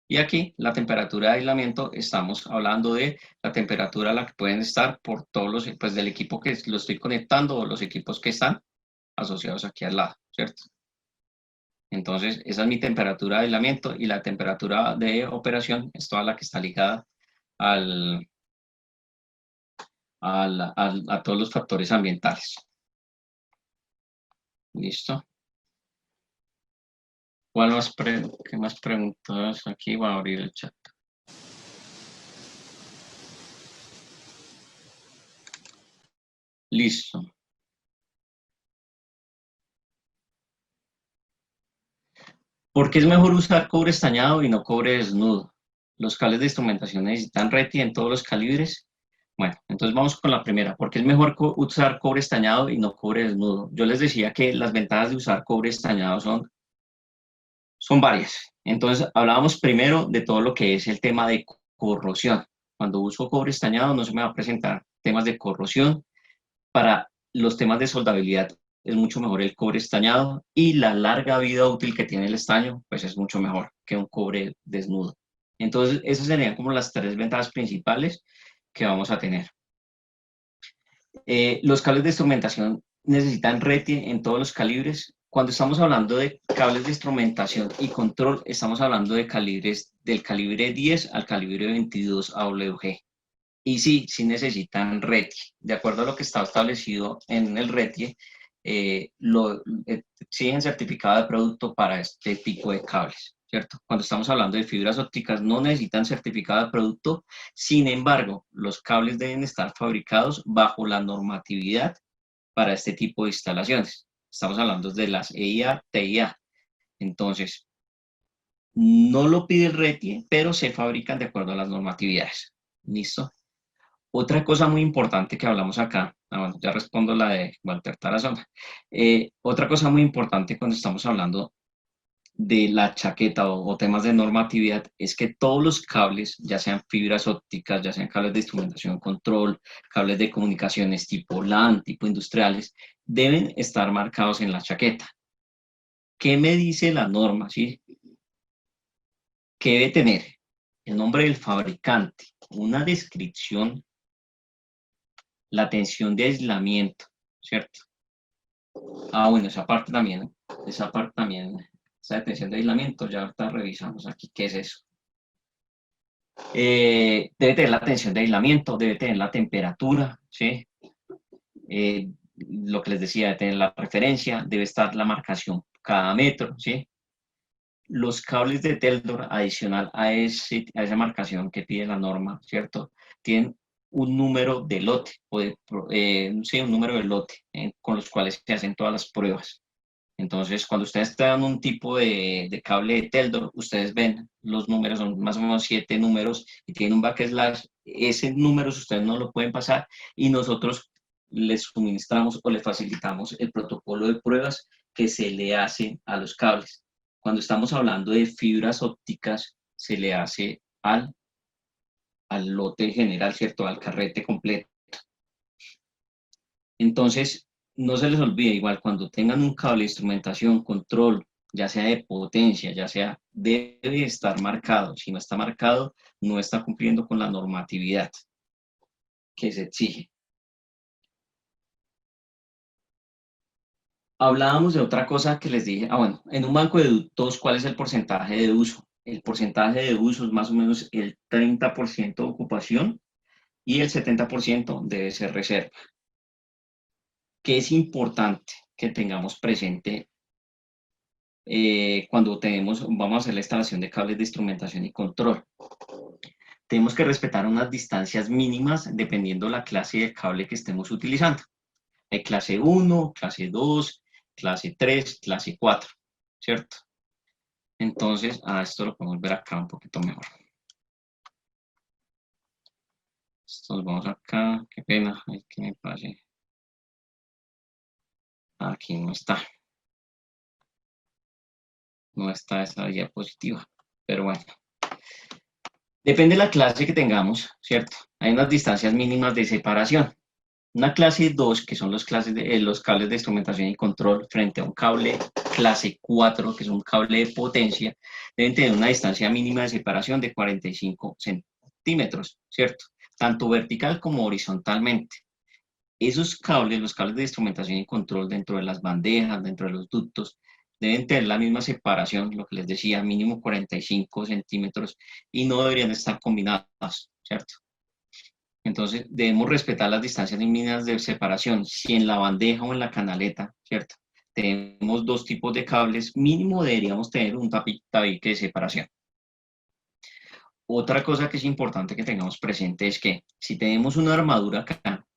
Y aquí la temperatura de aislamiento, estamos hablando de la temperatura a la que pueden estar por todos los, pues del equipo que lo estoy conectando o los equipos que están asociados aquí al lado, ¿cierto? Entonces, esa es mi temperatura de aislamiento y la temperatura de operación es toda la que está ligada al, a todos los factores ambientales. ¿Listo? ¿Qué más preguntas? Aquí voy a abrir el chat. Listo. ¿Por qué es mejor usar cobre estañado y no cobre desnudo? los cables de instrumentación necesitan RETI en todos los calibres. Bueno, entonces vamos con la primera, porque es mejor usar cobre estañado y no cobre desnudo. Yo les decía que las ventajas de usar cobre estañado son varias. Entonces, hablábamos primero de todo lo que es el tema de corrosión. Cuando uso cobre estañado no se me va a presentar temas de corrosión. Para los temas de soldabilidad es mucho mejor el cobre estañado y la larga vida útil que tiene el estaño, pues es mucho mejor que un cobre desnudo. Entonces, esas serían como las tres ventajas principales que vamos a tener. Los cables de instrumentación necesitan RETI en todos los calibres. Cuando estamos hablando de cables de instrumentación y control, estamos hablando de calibres del calibre 10 al calibre 22 AWG. Y sí necesitan RETI. De acuerdo a lo que está establecido en el RETI, exigen certificado de producto para este tipo de cables, ¿cierto? Cuando estamos hablando de fibras ópticas no necesitan certificado de producto, sin embargo, los cables deben estar fabricados bajo la normatividad para este tipo de instalaciones. Estamos hablando de las EIA, TIA. Entonces, no lo pide el RETI, pero se fabrican de acuerdo a las normatividades. ¿Listo? Otra cosa muy importante que hablamos acá, bueno, ya respondo la de Walter Tarazona. Otra cosa muy importante cuando estamos hablando de la chaqueta o temas de normatividad es que todos los cables, ya sean fibras ópticas, ya sean cables de instrumentación, control, cables de comunicaciones tipo LAN, tipo industriales, deben estar marcados en la chaqueta. ¿Qué me dice la norma? ¿Sí? ¿Qué debe tener? El nombre del fabricante, una descripción, la tensión de aislamiento, ¿cierto? Bueno, esa parte también, esa detención de aislamiento, ya ahorita revisamos aquí qué es eso. Debe tener la tensión de aislamiento, debe tener la temperatura, ¿sí? Lo que les decía, debe tener la referencia, debe estar la marcación cada metro, ¿sí? Los cables de Teldor, adicional a esa marcación que pide la norma, ¿cierto? Tienen un número de lote, sí, un número de lote con los cuales se hacen todas las pruebas. Entonces, cuando ustedes dan un tipo de cable de Teldor, ustedes ven los números, son más o menos 7 números y tienen un backslash. Ese número ustedes no lo pueden pasar y nosotros les suministramos o les facilitamos el protocolo de pruebas que se le hace a los cables. Cuando estamos hablando de fibras ópticas, se le hace al lote general, ¿cierto? Al carrete completo. Entonces, no se les olvide, igual cuando tengan un cable de instrumentación, control, ya sea de potencia, ya sea, debe estar marcado. Si no está marcado, no está cumpliendo con la normatividad que se exige. Hablábamos de otra cosa que les dije, bueno, en un banco de ductos, ¿cuál es el porcentaje de uso? El porcentaje de uso es más o menos el 30% de ocupación y el 70% debe ser reserva. ¿Qué es importante que tengamos presente cuando vamos a hacer la instalación de cables de instrumentación y control? Tenemos que respetar unas distancias mínimas dependiendo la clase de cable que estemos utilizando. Hay clase 1, clase 2, clase 3, clase 4, ¿cierto? Entonces, esto lo podemos ver acá un poquito mejor. Esto lo vamos acá, qué pena, hay que me pase. Aquí no está. No está esa diapositiva, pero bueno. Depende de la clase que tengamos, ¿cierto? Hay unas distancias mínimas de separación. Una clase 2, que son los cables de instrumentación y control, frente a un cable clase 4, que es un cable de potencia, deben tener una distancia mínima de separación de 45 centímetros, ¿cierto? Tanto vertical como horizontalmente. Esos cables, los cables de instrumentación y control dentro de las bandejas, dentro de los ductos, deben tener la misma separación, lo que les decía, mínimo 45 centímetros, y no deberían estar combinados, ¿cierto? Entonces, debemos respetar las distancias mínimas de separación. Si en la bandeja o en la canaleta, ¿cierto? Tenemos dos tipos de cables, mínimo deberíamos tener un tabique de separación. Otra cosa que es importante que tengamos presente es que si tenemos una armadura acá,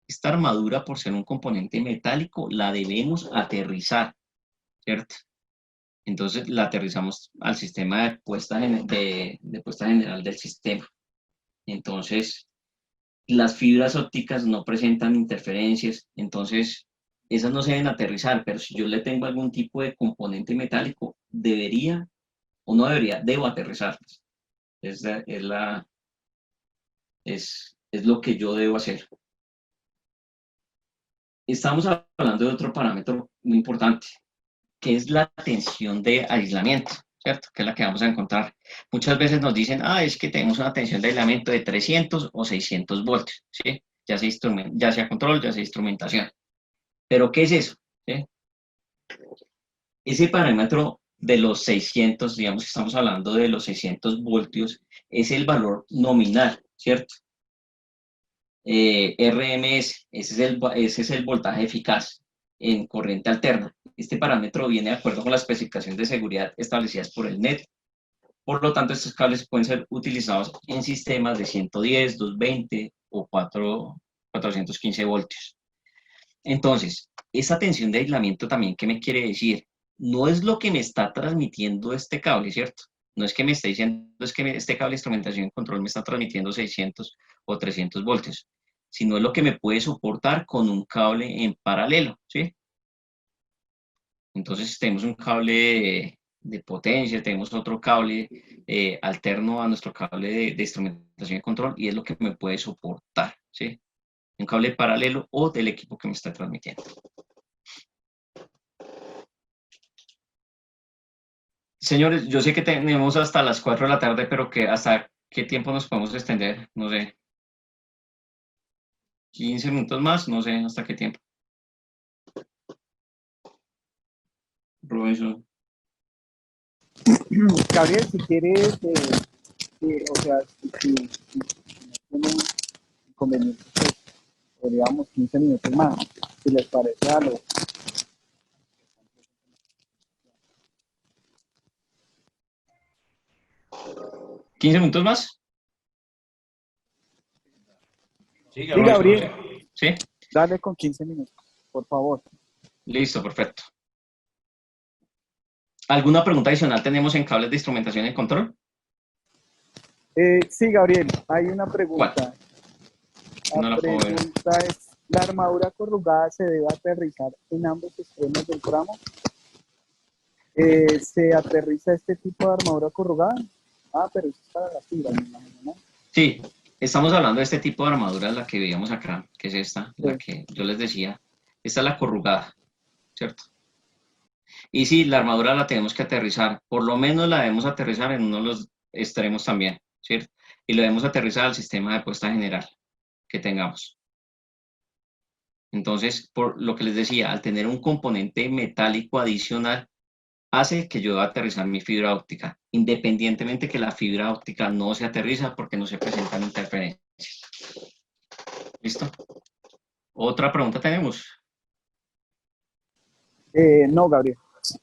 esta armadura, por ser un componente metálico, la debemos aterrizar, ¿cierto? Entonces la aterrizamos al sistema de de puesta general del sistema. Entonces, las fibras ópticas no presentan interferencias, entonces esas no se deben aterrizar, pero si yo le tengo algún tipo de componente metálico, debería o no debería, debo aterrizarlas. Es lo que yo debo hacer. Estamos hablando de otro parámetro muy importante, que es la tensión de aislamiento, ¿cierto? Que es la que vamos a encontrar. Muchas veces nos dicen, es que tenemos una tensión de aislamiento de 300 o 600 voltios, ¿sí? Ya sea control, ya sea instrumentación. ¿Pero qué es eso? ¿Sí? Ese parámetro de los 600, digamos que estamos hablando de los 600 voltios, es el valor nominal, ¿cierto? RMS, ese es el voltaje eficaz en corriente alterna. Este parámetro viene de acuerdo con las especificaciones de seguridad establecidas por el NET. Por lo tanto, estos cables pueden ser utilizados en sistemas de 110, 220 o 415 voltios. Entonces, esa tensión de aislamiento también, ¿qué me quiere decir? No es lo que me está transmitiendo este cable, ¿cierto? No es que me esté diciendo, es que este cable de instrumentación y control me está transmitiendo 600 o 300 voltios, sino es lo que me puede soportar con un cable en paralelo, ¿sí? Entonces tenemos un cable de potencia, tenemos otro cable alterno a nuestro cable de instrumentación y control y es lo que me puede soportar, ¿sí? Un cable paralelo o del equipo que me está transmitiendo. Señores, yo sé que tenemos hasta las 4 de la tarde, pero que ¿hasta qué tiempo nos podemos extender? No sé, 15 minutos más, no sé hasta qué tiempo. Robinson. Gabriel, si quieres, o sea, si no tienen inconveniente, pues, podríamos 15 minutos más, si les parece algo. 15 minutos más. Sí, Sí, Gabriel. Gabriel, ¿Sí? dale con 15 minutos, por favor. Listo, perfecto. ¿Alguna pregunta adicional tenemos en cables de instrumentación y control? Sí, Gabriel, hay una ¿Cuál? pregunta. Que no La la puedo ver. pregunta es, ¿la armadura corrugada se debe aterrizar en ambos extremos del tramo? ¿Se aterriza este tipo de armadura corrugada? Pero eso es para la fibra, me imagino, ¿no? Sí, estamos hablando de este tipo de armadura, la que veíamos acá, que es esta, la Sí. que yo les decía. Esta es la corrugada, ¿cierto? Y sí, la armadura la tenemos que aterrizar, por lo menos la debemos aterrizar en uno de los extremos también, ¿cierto? Y lo debemos aterrizar al sistema de puesta general que tengamos. Entonces, por lo que les decía, al tener un componente metálico adicional, hace que yo deba aterrizar mi fibra óptica, independientemente que la fibra óptica no se aterriza porque no se presentan interferencias. ¿Listo? Otra pregunta tenemos. No, Gabriel.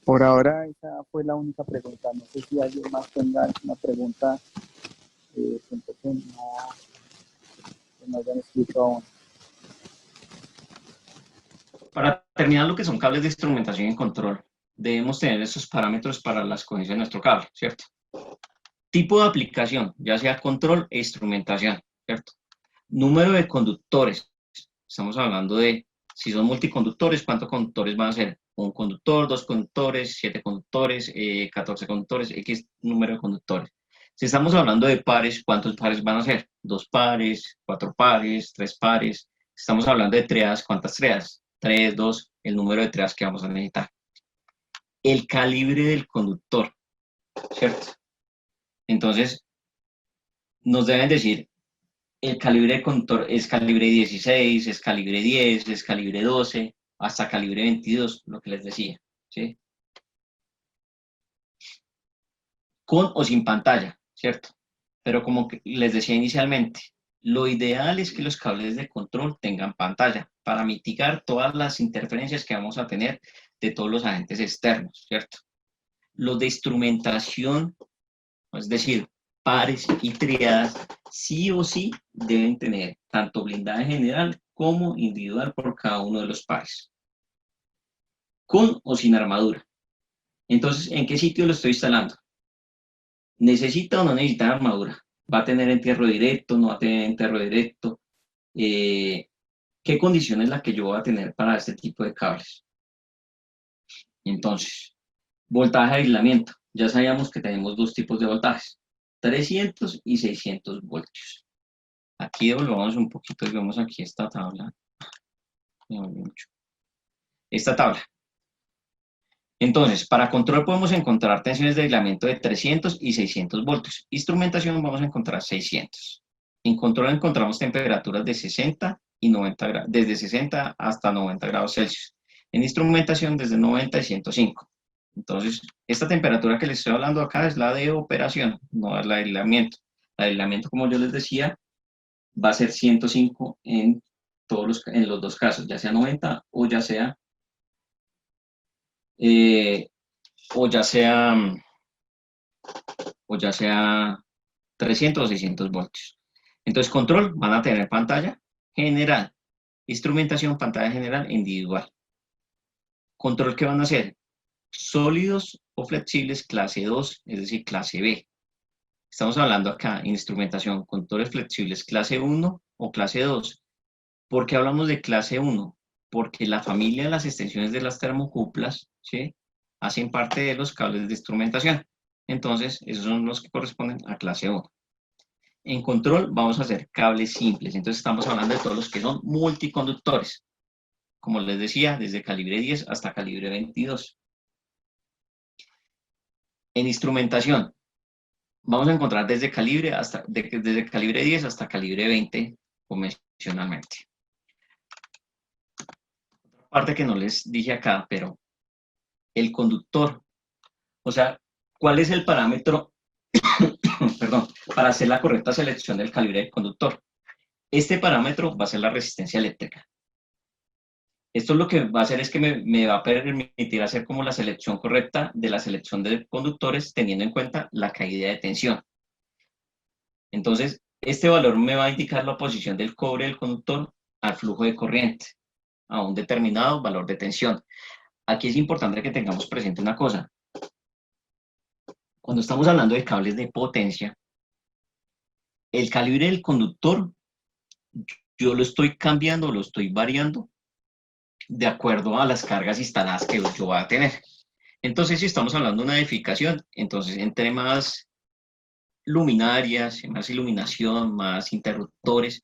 Por ahora esa fue la única pregunta. No sé si alguien más tenga una pregunta siento que no hayan escrito aún. Para terminar lo que son cables de instrumentación y control, debemos tener esos parámetros para la escogencia de nuestro cable, ¿cierto? Tipo de aplicación, ya sea control e instrumentación, ¿cierto? Número de conductores. Estamos hablando de, si son multiconductores, ¿cuántos conductores van a ser? Un conductor, dos conductores, 7 conductores, 14 conductores, X número de conductores. Si estamos hablando de pares, ¿cuántos pares van a ser? 2 pares, 4 pares, 3 pares. Estamos hablando de triadas, ¿cuántas triadas? 3, 2, el número de triadas que vamos a necesitar. El calibre del conductor, ¿cierto? Entonces, nos deben decir, el calibre de conductor es calibre 16, es calibre 10, es calibre 12, hasta calibre 22, lo que les decía, ¿sí? Con o sin pantalla, ¿cierto? Pero como les decía inicialmente, lo ideal es que los cables de control tengan pantalla para mitigar todas las interferencias que vamos a tener de todos los agentes externos, ¿cierto? Los de instrumentación, es decir, pares y triadas, sí o sí deben tener tanto blindaje general como individual por cada uno de los pares, con o sin armadura. Entonces, ¿en qué sitio lo estoy instalando? ¿Necesita o no necesita armadura? ¿Va a tener entierro directo? ¿No va a tener entierro directo? ¿Qué condición es la que yo voy a tener para este tipo de cables? Entonces, voltaje de aislamiento. Ya sabíamos que tenemos dos tipos de voltajes, 300 y 600 voltios. Aquí devolvamos un poquito y vemos aquí esta tabla. Esta tabla. Entonces, para control podemos encontrar tensiones de aislamiento de 300 y 600 voltios. Instrumentación vamos a encontrar 600. En control encontramos temperaturas de 60 y 90 grados, desde 60 hasta 90 grados Celsius. En instrumentación desde 90 y 105. Entonces, esta temperatura que les estoy hablando acá es la de operación, no es la de aislamiento. El aislamiento, como yo les decía, va a ser 105 en los dos casos, ya sea 90 eh, o ya sea, o ya sea 300 o 600 voltios. Entonces, control, van a tener pantalla general, instrumentación, pantalla general e individual. Control, ¿qué van a hacer? Sólidos o flexibles clase 2, es decir, clase B. Estamos hablando acá, instrumentación, controles flexibles clase 1 o clase 2. ¿Por qué hablamos de clase 1? Porque la familia de las extensiones de las termocuplas, ¿sí?, hacen parte de los cables de instrumentación. Entonces, esos son los que corresponden a clase 1. En control vamos a hacer cables simples. Entonces, estamos hablando de todos los que son multiconductores. Como les decía, desde calibre 10 hasta calibre 22. En instrumentación, vamos a encontrar desde desde calibre 10 hasta calibre 20 convencionalmente. Otra parte que no les dije acá, pero el conductor, o sea, ¿cuál es el parámetro perdón, para hacer la correcta selección del calibre del conductor? Este parámetro va a ser la resistencia eléctrica. Esto lo que va a hacer es que me va a permitir hacer como la selección correcta de la selección de conductores teniendo en cuenta la caída de tensión. Entonces, este valor me va a indicar la oposición del cobre del conductor al flujo de corriente a un determinado valor de tensión. Aquí es importante que tengamos presente una cosa. Cuando estamos hablando de cables de potencia, el calibre del conductor yo lo estoy cambiando, lo estoy variando de acuerdo a las cargas instaladas que yo voy a tener. Entonces, si estamos hablando de una edificación, entonces entre más luminarias, más iluminación, más interruptores,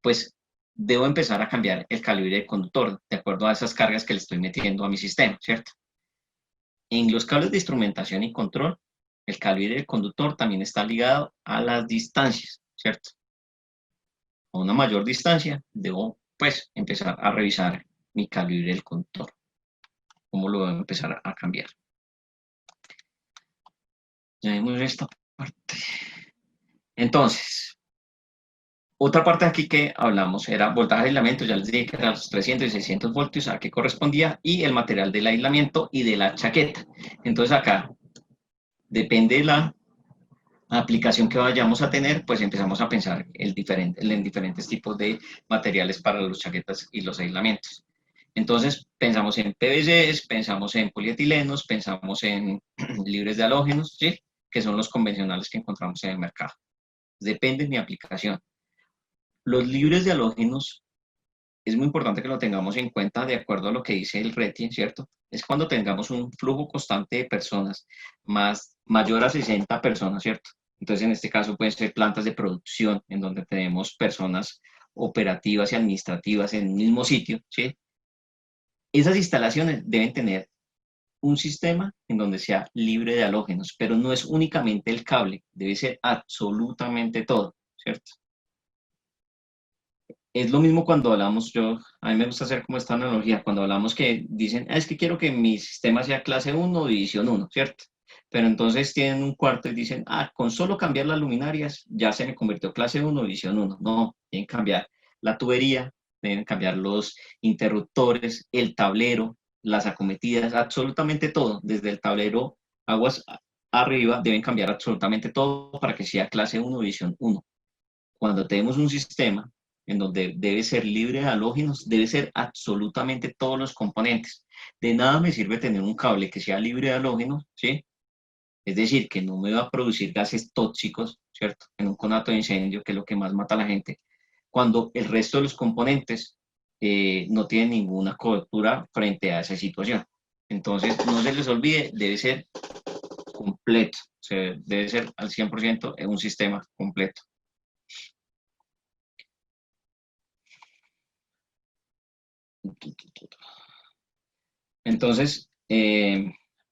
pues debo empezar a cambiar el calibre del conductor de acuerdo a esas cargas que le estoy metiendo a mi sistema, ¿cierto? En los cables de instrumentación y control, el calibre del conductor también está ligado a las distancias, ¿cierto? A una mayor distancia, debo pues empezar a revisar mi calibre del conductor. ¿Cómo lo voy a empezar a cambiar? Ya vimos esta parte. Entonces, otra parte aquí que hablamos era voltaje de aislamiento, ya les dije que eran los 300 y 600 voltios, a qué correspondía, y el material del aislamiento y de la chaqueta. Entonces acá, depende de la aplicación que vayamos a tener, pues empezamos a pensar en diferentes tipos de materiales para los chaquetas y los aislamientos. Entonces, pensamos en PVCs, pensamos en polietilenos, pensamos en libres de halógenos, ¿sí?, que son los convencionales que encontramos en el mercado. Depende de mi aplicación. Los libres de halógenos es muy importante que lo tengamos en cuenta de acuerdo a lo que dice el RETI, ¿cierto? Es cuando tengamos un flujo constante de personas mayor a 60 personas, ¿cierto? Entonces, en este caso pueden ser plantas de producción en donde tenemos personas operativas y administrativas en el mismo sitio, ¿sí? Esas instalaciones deben tener un sistema en donde sea libre de halógenos, pero no es únicamente el cable, debe ser absolutamente todo, ¿cierto? Es lo mismo cuando hablamos, a mí me gusta hacer como esta analogía, cuando hablamos que dicen, es que quiero que mi sistema sea clase 1 o división 1, ¿cierto? Pero entonces tienen un cuarto y dicen, con solo cambiar las luminarias ya se me convirtió clase 1 o división 1. No, tienen que cambiar la tubería, deben cambiar los interruptores, el tablero, las acometidas, absolutamente todo, desde el tablero aguas arriba, deben cambiar absolutamente todo para que sea clase 1 o división 1. Cuando tenemos un sistema en donde debe ser libre de halógenos, debe ser absolutamente todos los componentes. De nada me sirve tener un cable que sea libre de halógenos, ¿sí? Es decir, que no me va a producir gases tóxicos, ¿cierto? En un conato de incendio, que es lo que más mata a la gente, cuando el resto de los componentes no tienen ninguna cobertura frente a esa situación. Entonces, no se les olvide, debe ser completo, o sea, debe ser al 100% en un sistema completo. Entonces,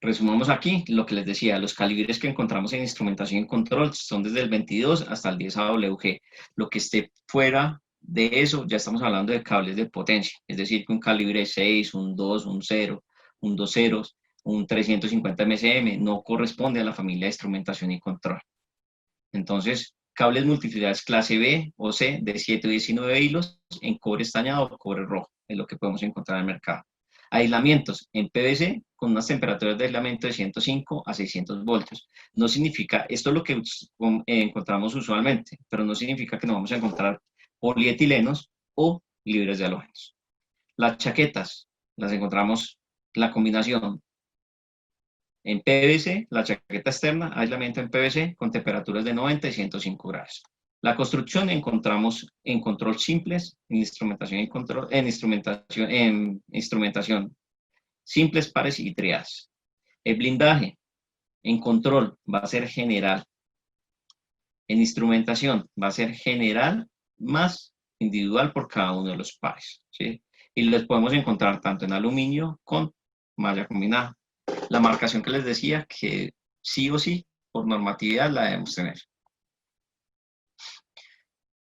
resumamos aquí lo que les decía, los calibres que encontramos en instrumentación y control son desde el 22 hasta el 10 AWG. Lo que esté fuera de eso, ya estamos hablando de cables de potencia, es decir, que un calibre 6, un 2, un 0, un 2 ceros, un 350 MSM no corresponde a la familia de instrumentación y control. Entonces, cables multifiliares clase B o C de 7 o 19 hilos en cobre estañado o cobre rojo, es lo que podemos encontrar en el mercado. Aislamientos en PVC con unas temperaturas de aislamiento de 105 a 600 voltios. No significa, esto es lo que encontramos usualmente, pero no significa que no vamos a encontrar polietilenos o libres de halógenos. Las chaquetas, las encontramos, la combinación en PVC, la chaqueta externa, aislamiento en PVC con temperaturas de 90 y 105 grados. La construcción encontramos en control simples, en instrumentación y control, en instrumentación simples, pares y triadas. El blindaje en control va a ser general. En instrumentación va a ser general más individual por cada uno de los pares, ¿sí? Y los podemos encontrar tanto en aluminio con malla combinada. La marcación que les decía que sí o sí, por normatividad, la debemos tener.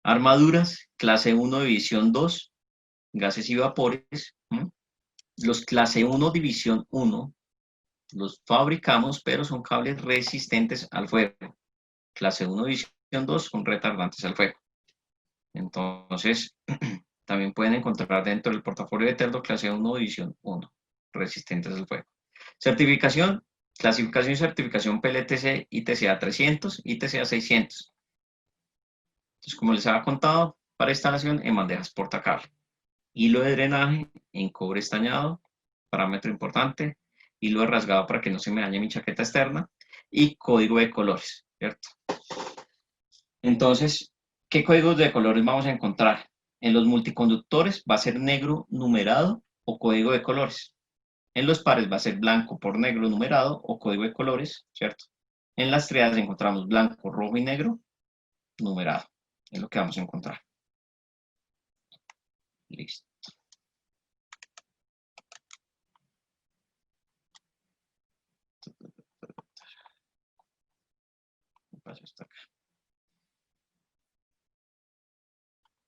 Armaduras, clase 1, división 2, gases y vapores. Los clase 1, división 1, los fabricamos, pero son cables resistentes al fuego. Clase 1, división 2, son retardantes al fuego. Entonces, también pueden encontrar dentro del portafolio de Terdo clase 1, división 1, resistentes al fuego. Certificación, clasificación y certificación PLTC ITCA 300, ITCA 600. Entonces, como les había contado, para instalación en bandejas portacable. Hilo de drenaje en cobre estañado, parámetro importante. Hilo de rasgado para que no se me dañe mi chaqueta externa. Y código de colores, ¿cierto? Entonces, ¿qué códigos de colores vamos a encontrar? En los multiconductores va a ser negro numerado o código de colores. En los pares va a ser blanco por negro numerado o código de colores, ¿cierto? En las triadas encontramos blanco, rojo y negro numerado. Es lo que vamos a encontrar. Listo.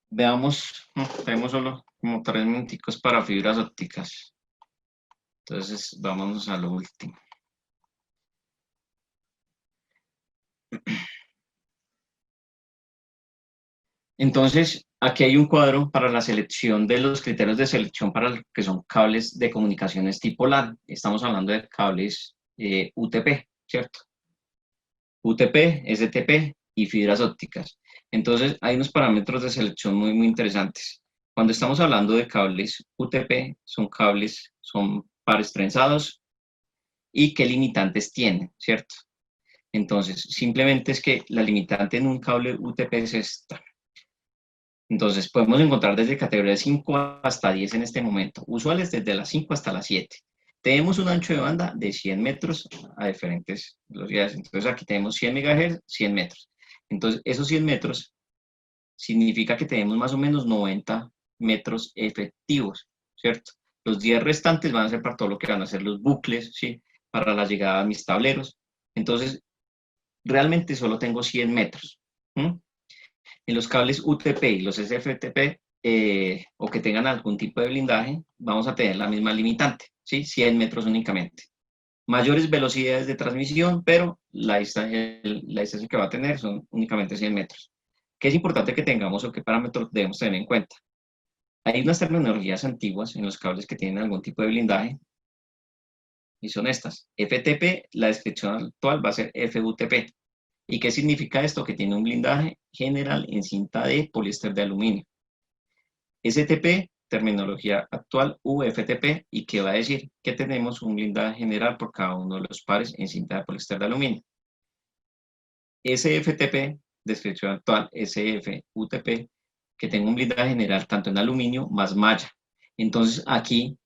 Veamos, tenemos solo como 3 minuticos para fibras ópticas. Entonces, vámonos a lo último. Entonces, aquí hay un cuadro para la selección de los criterios de selección para lo que son cables de comunicaciones tipo LAN. Estamos hablando de cables UTP, ¿cierto? UTP, STP y fibras ópticas. Entonces, hay unos parámetros de selección muy, muy interesantes. Cuando estamos hablando de cables UTP, son cables, son pares trenzados y qué limitantes tienen, ¿cierto? Entonces, simplemente es que la limitante en un cable UTP es esta. Entonces, podemos encontrar desde categoría 5 hasta 10 en este momento, usuales desde las 5 hasta las 7. Tenemos un ancho de banda de 100 metros a diferentes velocidades. Entonces, aquí tenemos 100 MHz, 100 metros. Entonces, esos 100 metros significa que tenemos más o menos 90 metros efectivos, ¿cierto? Los 10 restantes van a ser para todo lo que van a ser los bucles, ¿sí? Para la llegada a mis tableros. Entonces, realmente solo tengo 100 metros. En los cables UTP y los SFTP, o que tengan algún tipo de blindaje, vamos a tener la misma limitante, ¿sí? 100 metros únicamente. Mayores velocidades de transmisión, pero la distancia que va a tener son únicamente 100 metros. ¿Qué es importante que tengamos o qué parámetros debemos tener en cuenta? Hay unas tecnologías antiguas en los cables que tienen algún tipo de blindaje, y son estas. FTP, la descripción actual va a ser FUTP. ¿Y qué significa esto? Que tiene un blindaje general en cinta de poliéster de aluminio. STP terminología actual, UFTP, y que va a decir que tenemos un blindaje general por cada uno de los pares en cinta de poliéster de aluminio. SFTP, descripción actual, SFUTP, que tenga un blindaje general tanto en aluminio más malla. Entonces aquí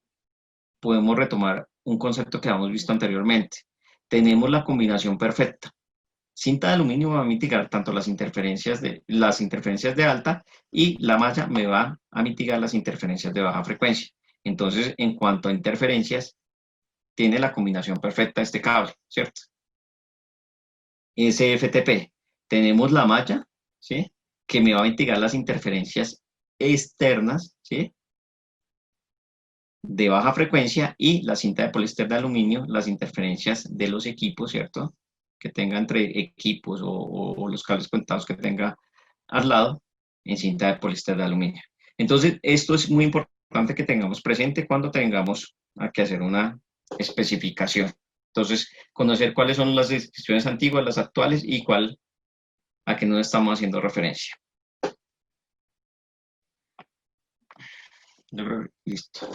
podemos retomar un concepto que hemos visto anteriormente. Tenemos la combinación perfecta. Cinta de aluminio va a mitigar tanto las interferencias de alta, y la malla me va a mitigar las interferencias de baja frecuencia. Entonces, en cuanto a interferencias, tiene la combinación perfecta este cable, ¿cierto? SFTP, tenemos la malla, ¿sí? Que me va a mitigar las interferencias externas, ¿sí? De baja frecuencia, y la cinta de poliéster de aluminio, las interferencias de los equipos, ¿cierto? Que tenga entre equipos o los cables conectados que tenga al lado en cinta de poliéster de aluminio. Entonces, esto es muy importante que tengamos presente cuando tengamos que hacer una especificación. Entonces, conocer cuáles son las descripciones antiguas, las actuales, y a qué nos estamos haciendo referencia. Yo creo que listo.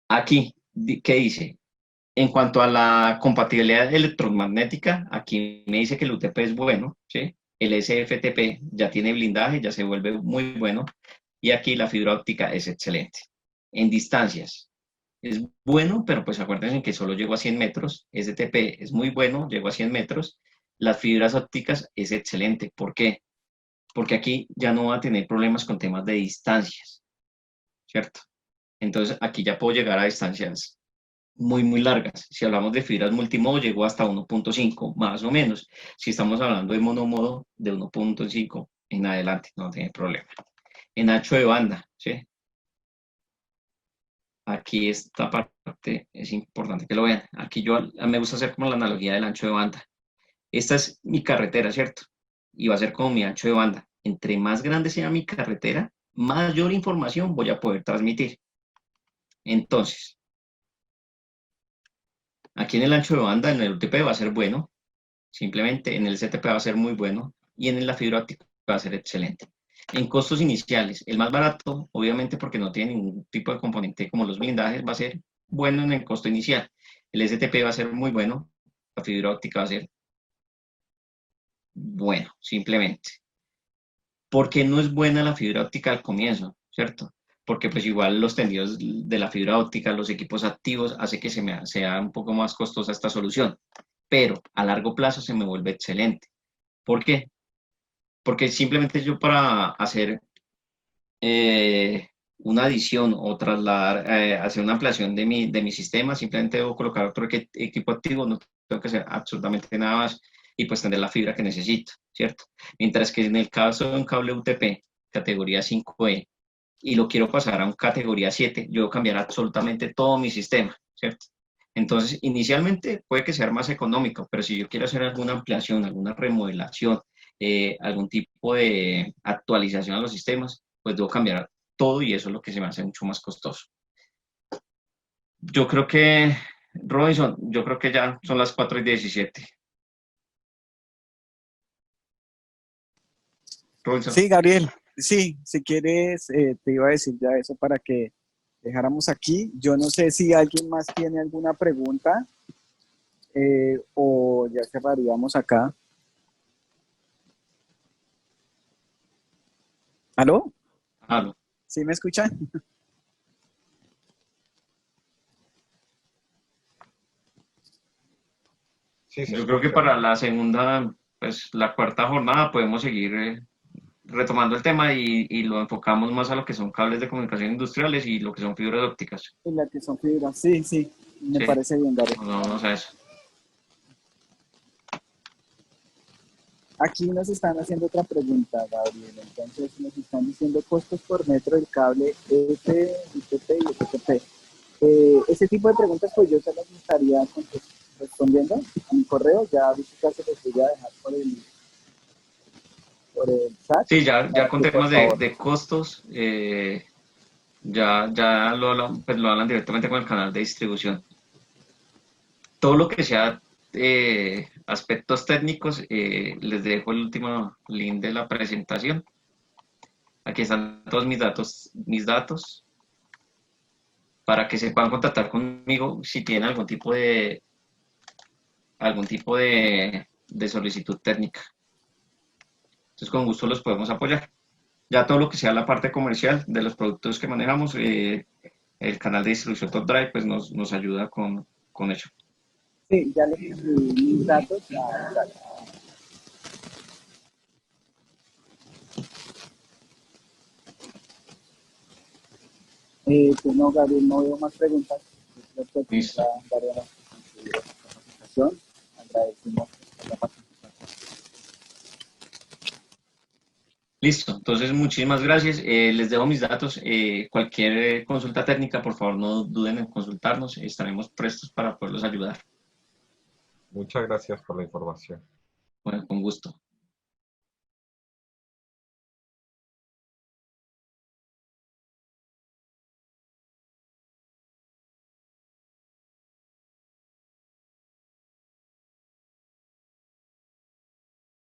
Aquí, ¿qué dice? En cuanto a la compatibilidad electromagnética, aquí me dice que el UTP es bueno, ¿sí? El SFTP ya tiene blindaje, ya se vuelve muy bueno, y aquí la fibra óptica es excelente. En distancias, es bueno, pero pues acuérdense que solo llegó a 100 metros, STP es muy bueno, llegó a 100 metros, las fibras ópticas es excelente. ¿Por qué? Porque aquí ya no va a tener problemas con temas de distancias, ¿cierto? Entonces aquí ya puedo llegar a distancias muy largas. Si hablamos de fibras multimodo, llegó hasta 1.5, más o menos. Si estamos hablando de monomodo, de 1.5 en adelante, no tiene problema. En ancho de banda, ¿sí? Aquí esta parte es importante que lo vean. Aquí me gusta hacer como la analogía del ancho de banda. Esta es mi carretera, ¿cierto? Y va a ser como mi ancho de banda. Entre más grande sea mi carretera, mayor información voy a poder transmitir. Entonces, aquí en el ancho de banda, en el UTP va a ser bueno, simplemente en el CTP va a ser muy bueno, y en la fibra óptica va a ser excelente. En costos iniciales, el más barato, obviamente porque no tiene ningún tipo de componente como los blindajes, va a ser bueno en el costo inicial. El STP va a ser muy bueno, la fibra óptica va a ser bueno, simplemente. ¿Por qué no es buena la fibra óptica al comienzo? ¿Cierto? Porque pues igual los tendidos de la fibra óptica, los equipos activos, hace que sea un poco más costosa esta solución. Pero a largo plazo se me vuelve excelente. ¿Por qué? Porque simplemente yo, para hacer una adición o trasladar, hacer una ampliación de mi sistema, simplemente debo colocar otro equipo activo, no tengo que hacer absolutamente nada más, y pues tener la fibra que necesito, ¿cierto? Mientras que en el caso de un cable UTP categoría 5E y lo quiero pasar a un categoría 7, yo debo cambiar absolutamente todo mi sistema, ¿cierto? Entonces, inicialmente puede que sea más económico, pero si yo quiero hacer alguna ampliación, alguna remodelación, algún tipo de actualización a los sistemas, pues debo cambiar todo, y eso es lo que se me hace mucho más costoso. Yo creo que, Robinson, yo creo que ya son las 4:17. Robinson. Sí, Gabriel, sí, si quieres, te iba a decir ya eso para que dejáramos aquí. Yo no sé si alguien más tiene alguna pregunta o ya cerraríamos acá. ¿Aló? Hablo. ¿Sí me escuchan? Sí, se Yo creo que escucha. para la segunda, pues la cuarta jornada podemos seguir retomando el tema, y lo enfocamos más a lo que son cables de comunicación industriales y lo que son fibras ópticas. En la que son fibras. Sí, sí, me Sí, parece bien, Gabriel. vamos a eso. Aquí nos están haciendo otra pregunta, Gabriel. Entonces nos están diciendo costos por metro del cable F, IPP y FTP. Ese tipo de preguntas pues yo se las estaría respondiendo a mi correo. Ya ahorita se los voy a dejar por el chat Sí, ya para con que por temas favor. de costos, ya lo hablan directamente con el canal de distribución. Todo lo que sea aspectos técnicos, les dejo el último link de la presentación, Aquí están todos mis datos, para que se puedan contactar conmigo si tienen algún tipo de solicitud técnica. Entonces, con gusto los podemos apoyar. Ya todo lo que sea la parte comercial de los productos que manejamos, el canal de distribución Top Drive, pues nos ayuda con ello. Sí, ya les escribí mis datos a Sara. Pues no, Gabriel, no veo más preguntas. Yo creo que aquí ya Listo. daríamos concluido esta presentación. Agradecemos la participación. Listo. Entonces, muchísimas gracias. Les dejo mis datos. Cualquier consulta técnica, por favor, no duden en consultarnos. Estaremos prestos para poderlos ayudar. Muchas gracias por la información. Bueno, con gusto.